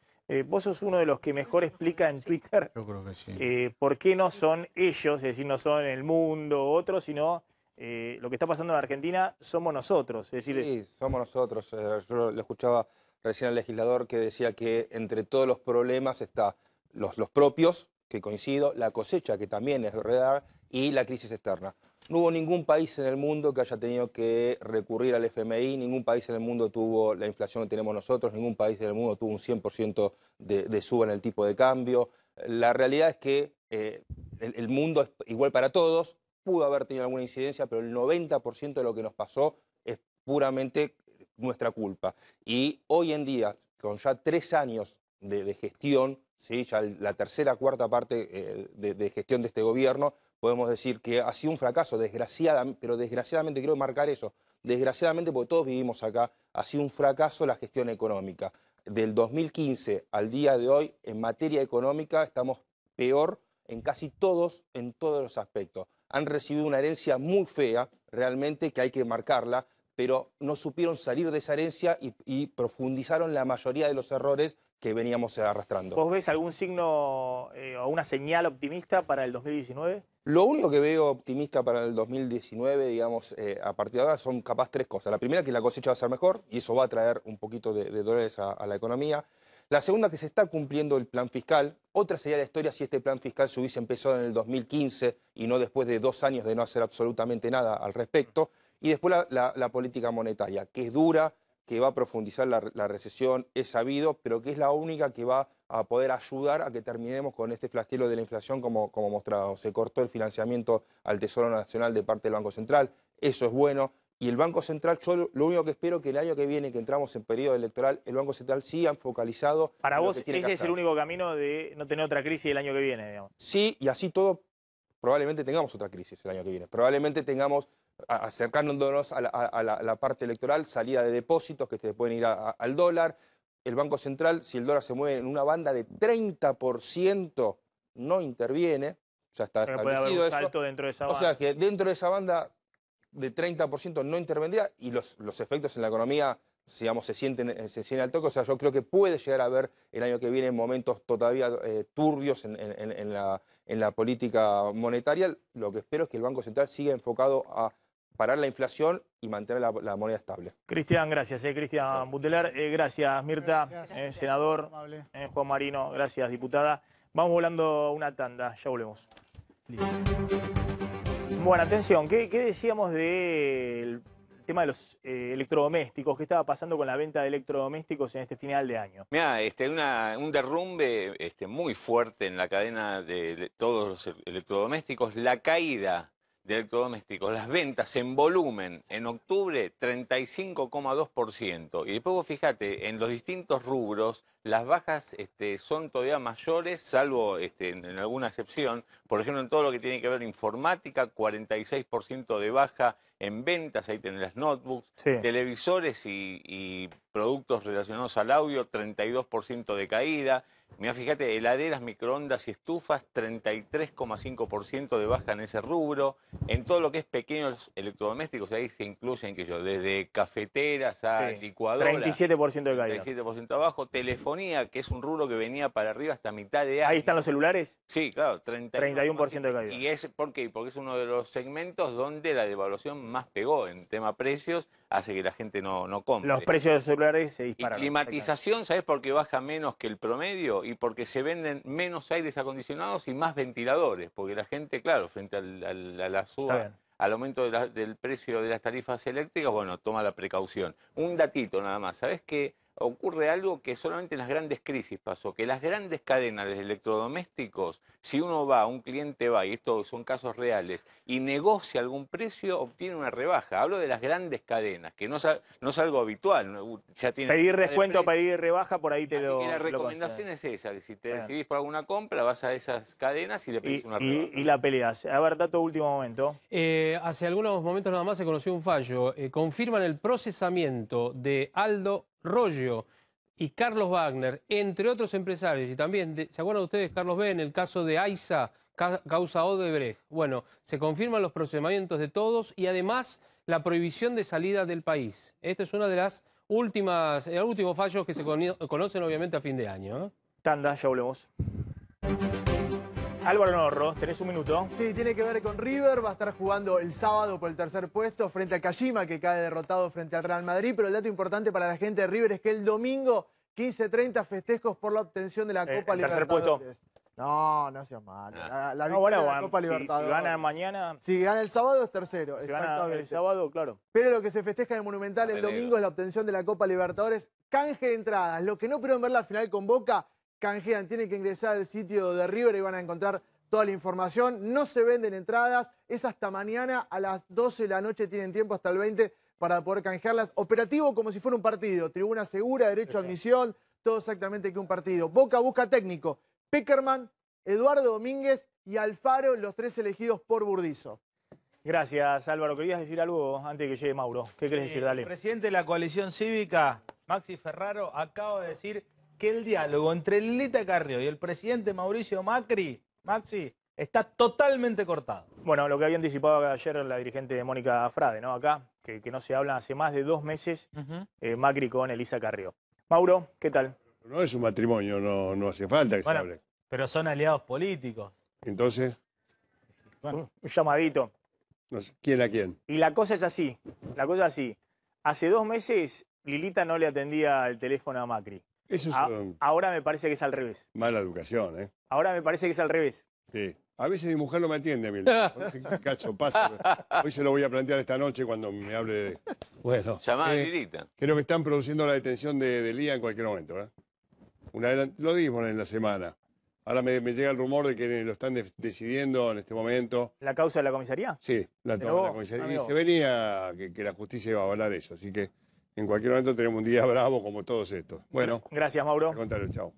Speaker 2: vos sos uno de los que mejor explica en Twitter
Speaker 12: Yo creo que sí.
Speaker 2: por qué no son ellos, es decir, no son el mundo, otros, sino lo que está pasando en Argentina somos nosotros. Es decir,
Speaker 4: sí, somos nosotros. Yo le escuchaba recién al legislador que decía que entre todos los problemas está los propios, que coincido, la cosecha, que también es real, y la crisis externa. No hubo ningún país en el mundo que haya tenido que recurrir al FMI, ningún país en el mundo tuvo la inflación que tenemos nosotros, ningún país en el mundo tuvo un 100% de suba en el tipo de cambio. La realidad es que el mundo es igual para todos, pudo haber tenido alguna incidencia, pero el 90% de lo que nos pasó es puramente nuestra culpa. Y hoy en día, con ya 3 años de gestión, ¿sí? Ya la tercera, cuarta parte de gestión de este gobierno, podemos decir que ha sido un fracaso, desgraciadamente, pero desgraciadamente quiero marcar eso, desgraciadamente porque todos vivimos acá, ha sido un fracaso la gestión económica. Del 2015 al día de hoy, en materia económica, estamos peor en casi todos los aspectos. Han recibido una herencia muy fea, realmente, que hay que marcarla, pero no supieron salir de esa herencia y profundizaron la mayoría de los errores que veníamos arrastrando.
Speaker 2: ¿Vos ves algún signo o una señal optimista para el 2019?
Speaker 4: Lo único que veo optimista para el 2019, digamos, a partir de ahora, son capaz 3 cosas. La primera, que la cosecha va a ser mejor y eso va a traer un poquito de dólares a la economía. La segunda, que se está cumpliendo el plan fiscal. Otra sería la historia si este plan fiscal se hubiese empezado en el 2015 y no después de 2 años de no hacer absolutamente nada al respecto. Y después la política monetaria, que es dura, que va a profundizar la recesión, es sabido, pero que es la única que va a poder ayudar a que terminemos con este flagelo de la inflación como mostrado. Se cortó el financiamiento al Tesoro Nacional de parte del Banco Central, eso es bueno. Y el Banco Central, yo lo único que espero que el año que viene, que entramos en periodo electoral, el Banco Central siga focalizado.
Speaker 2: Para vos, ese es el único camino de no tener otra crisis el año que viene, digamos.
Speaker 4: Sí, y así todo, probablemente tengamos otra crisis el año que viene. Probablemente tengamos, acercándonos a la parte electoral, salida de depósitos que te pueden ir al dólar. El Banco Central, si el dólar se mueve en una banda de 30%, no interviene. Ya está establecido
Speaker 2: puede haber un
Speaker 4: eso.
Speaker 2: salto dentro de esa banda.
Speaker 4: O sea que dentro de esa banda de 30% no intervendría y los efectos en la economía, digamos, se sienten al toque. O sea, yo creo que puede llegar a haber el año que viene momentos todavía turbios en la política monetaria. Lo que espero es que el Banco Central siga enfocado a parar la inflación y mantener la moneda estable.
Speaker 2: Cristian, gracias. Cristian Buteler, gracias Mirta, senador, Juan Marino, gracias diputada. Vamos volando una tanda, ya volvemos. Bueno, atención, ¿qué decíamos del tema de los electrodomésticos? ¿Qué estaba pasando con la venta de electrodomésticos en este final de año?
Speaker 6: Mirá, un derrumbe muy fuerte en la cadena de todos los electrodomésticos. La caída de electrodomésticos, las ventas en volumen en octubre, 35,2%. Y después vos fíjate, en los distintos rubros, las bajas son todavía mayores, salvo en alguna excepción. Por ejemplo, en todo lo que tiene que ver informática, 46% de baja en ventas, ahí tenés las notebooks, sí. Televisores y productos relacionados al audio, 32% de caída. Mirá, fíjate, heladeras, microondas y estufas, 33,5% de baja en ese rubro. En todo lo que es pequeños electrodomésticos, ahí se incluyen desde cafeteras a licuadoras.
Speaker 2: 37% de caída.
Speaker 6: 37% abajo. Telefonía, que es un rubro que venía para arriba hasta mitad de año.
Speaker 2: ¿Ahí están los celulares?
Speaker 6: Sí, claro,
Speaker 2: 31% de caída.
Speaker 6: ¿Y por qué? Porque es uno de los segmentos donde la devaluación más pegó en tema precios, hace que la gente no compre.
Speaker 2: Los precios de celulares se dispararon.
Speaker 6: Y climatización, ¿sabés por qué baja menos que el promedio? Y porque se venden menos aires acondicionados y más ventiladores, porque la gente, claro, frente a la suba, al aumento del precio de las tarifas eléctricas, bueno, toma la precaución. Un datito nada más, ¿sabés qué? Ocurre algo que solamente en las grandes crisis pasó, que las grandes cadenas de electrodomésticos, si un cliente va, y estos son casos reales, y negocia algún precio, obtiene una rebaja. Hablo de las grandes cadenas, que no es algo habitual. Ya tiene
Speaker 2: pedir descuento, pedir rebaja, hace
Speaker 6: la recomendación es esa, que si te decidís por alguna compra, vas a esas cadenas y le pedís una rebaja.
Speaker 2: Y la peleas. A ver, dato último momento.
Speaker 8: Hace algunos momentos nada más se conoció un fallo. Confirman el procesamiento de Aldo Roggio y Carlos Wagner, entre otros empresarios, y también, ¿se acuerdan ustedes, Carlos B., en el caso de AISA, causa Odebrecht? Bueno, se confirman los procesamientos de todos y además la prohibición de salida del país. Esta es una de las últimos fallos que se conocen obviamente a fin de año.
Speaker 2: Tanda, ya volvemos. Álvaro Norro, tenés un minuto.
Speaker 20: Sí, tiene que ver con River, va a estar jugando el sábado por el tercer puesto frente a Kashima, que cae derrotado frente al Real Madrid, pero el dato importante para la gente de River es que el domingo 15:30 festejos por la obtención de la Copa Libertadores.
Speaker 2: Tercer puesto.
Speaker 20: No seas malo. La
Speaker 2: No, bueno,
Speaker 20: victoria de la Copa Libertadores.
Speaker 2: Si gana mañana...
Speaker 20: Si gana el sábado es tercero,
Speaker 2: Si gana
Speaker 20: exactamente.
Speaker 2: el sábado, claro.
Speaker 20: Pero lo que se festeja en el Monumental el domingo es la obtención de la Copa Libertadores. Canje de entradas. Los que no pudieron ver la final con Boca, canjean. Tienen que ingresar al sitio de River y van a encontrar toda la información. No se venden entradas. Es hasta mañana a las 12 de la noche. Tienen tiempo hasta el 20 para poder canjearlas. Operativo como si fuera un partido. Tribuna segura, derecho a admisión. Todo exactamente que un partido. Boca busca técnico. Peckerman, Eduardo Domínguez y Alfaro, los 3 elegidos por Burdizo.
Speaker 2: Gracias, Álvaro. ¿Querías decir algo antes de que llegue Mauro? ¿Qué querés decir? Dale.
Speaker 7: El presidente de la coalición cívica, Maxi Ferraro, acaba de decir que el diálogo entre Lilita Carrió y el presidente Mauricio Macri, Maxi, está totalmente cortado.
Speaker 2: Bueno, lo que había anticipado ayer la dirigente Mónica Frade, ¿no? Acá, que no se habla hace más de 2 meses, Macri con Elisa Carrió. Mauro, ¿qué tal?
Speaker 21: No es un matrimonio, no hace falta que se hable.
Speaker 7: Pero son aliados políticos.
Speaker 21: Entonces,
Speaker 2: Un llamadito.
Speaker 21: no sé, ¿quién a quién?
Speaker 2: Y la cosa es así, Hace 2 meses Lilita no le atendía el teléfono a Macri.
Speaker 21: Eso es
Speaker 2: Ahora me parece que es al revés.
Speaker 21: mala educación, ¿eh?
Speaker 2: Ahora me parece que es al revés.
Speaker 21: Sí. A veces mi mujer no me atiende a mí. ¿Qué caso pasa? Hoy se lo voy a plantear esta noche cuando me hable de... Bueno.
Speaker 6: Llamá a Lilita.
Speaker 21: Creo que están produciendo la detención de Lía en cualquier momento, ¿eh? Lo dimos en la semana. Ahora me llega el rumor de que lo están decidiendo en este momento.
Speaker 2: ¿La causa de la comisaría?
Speaker 21: Sí, la toma de la comisaría. Y se venía que la justicia iba a avalar eso. Así que en cualquier momento tenemos un día bravo como todos estos. Bueno.
Speaker 2: Gracias, Mauro.
Speaker 21: Al contrario, chao.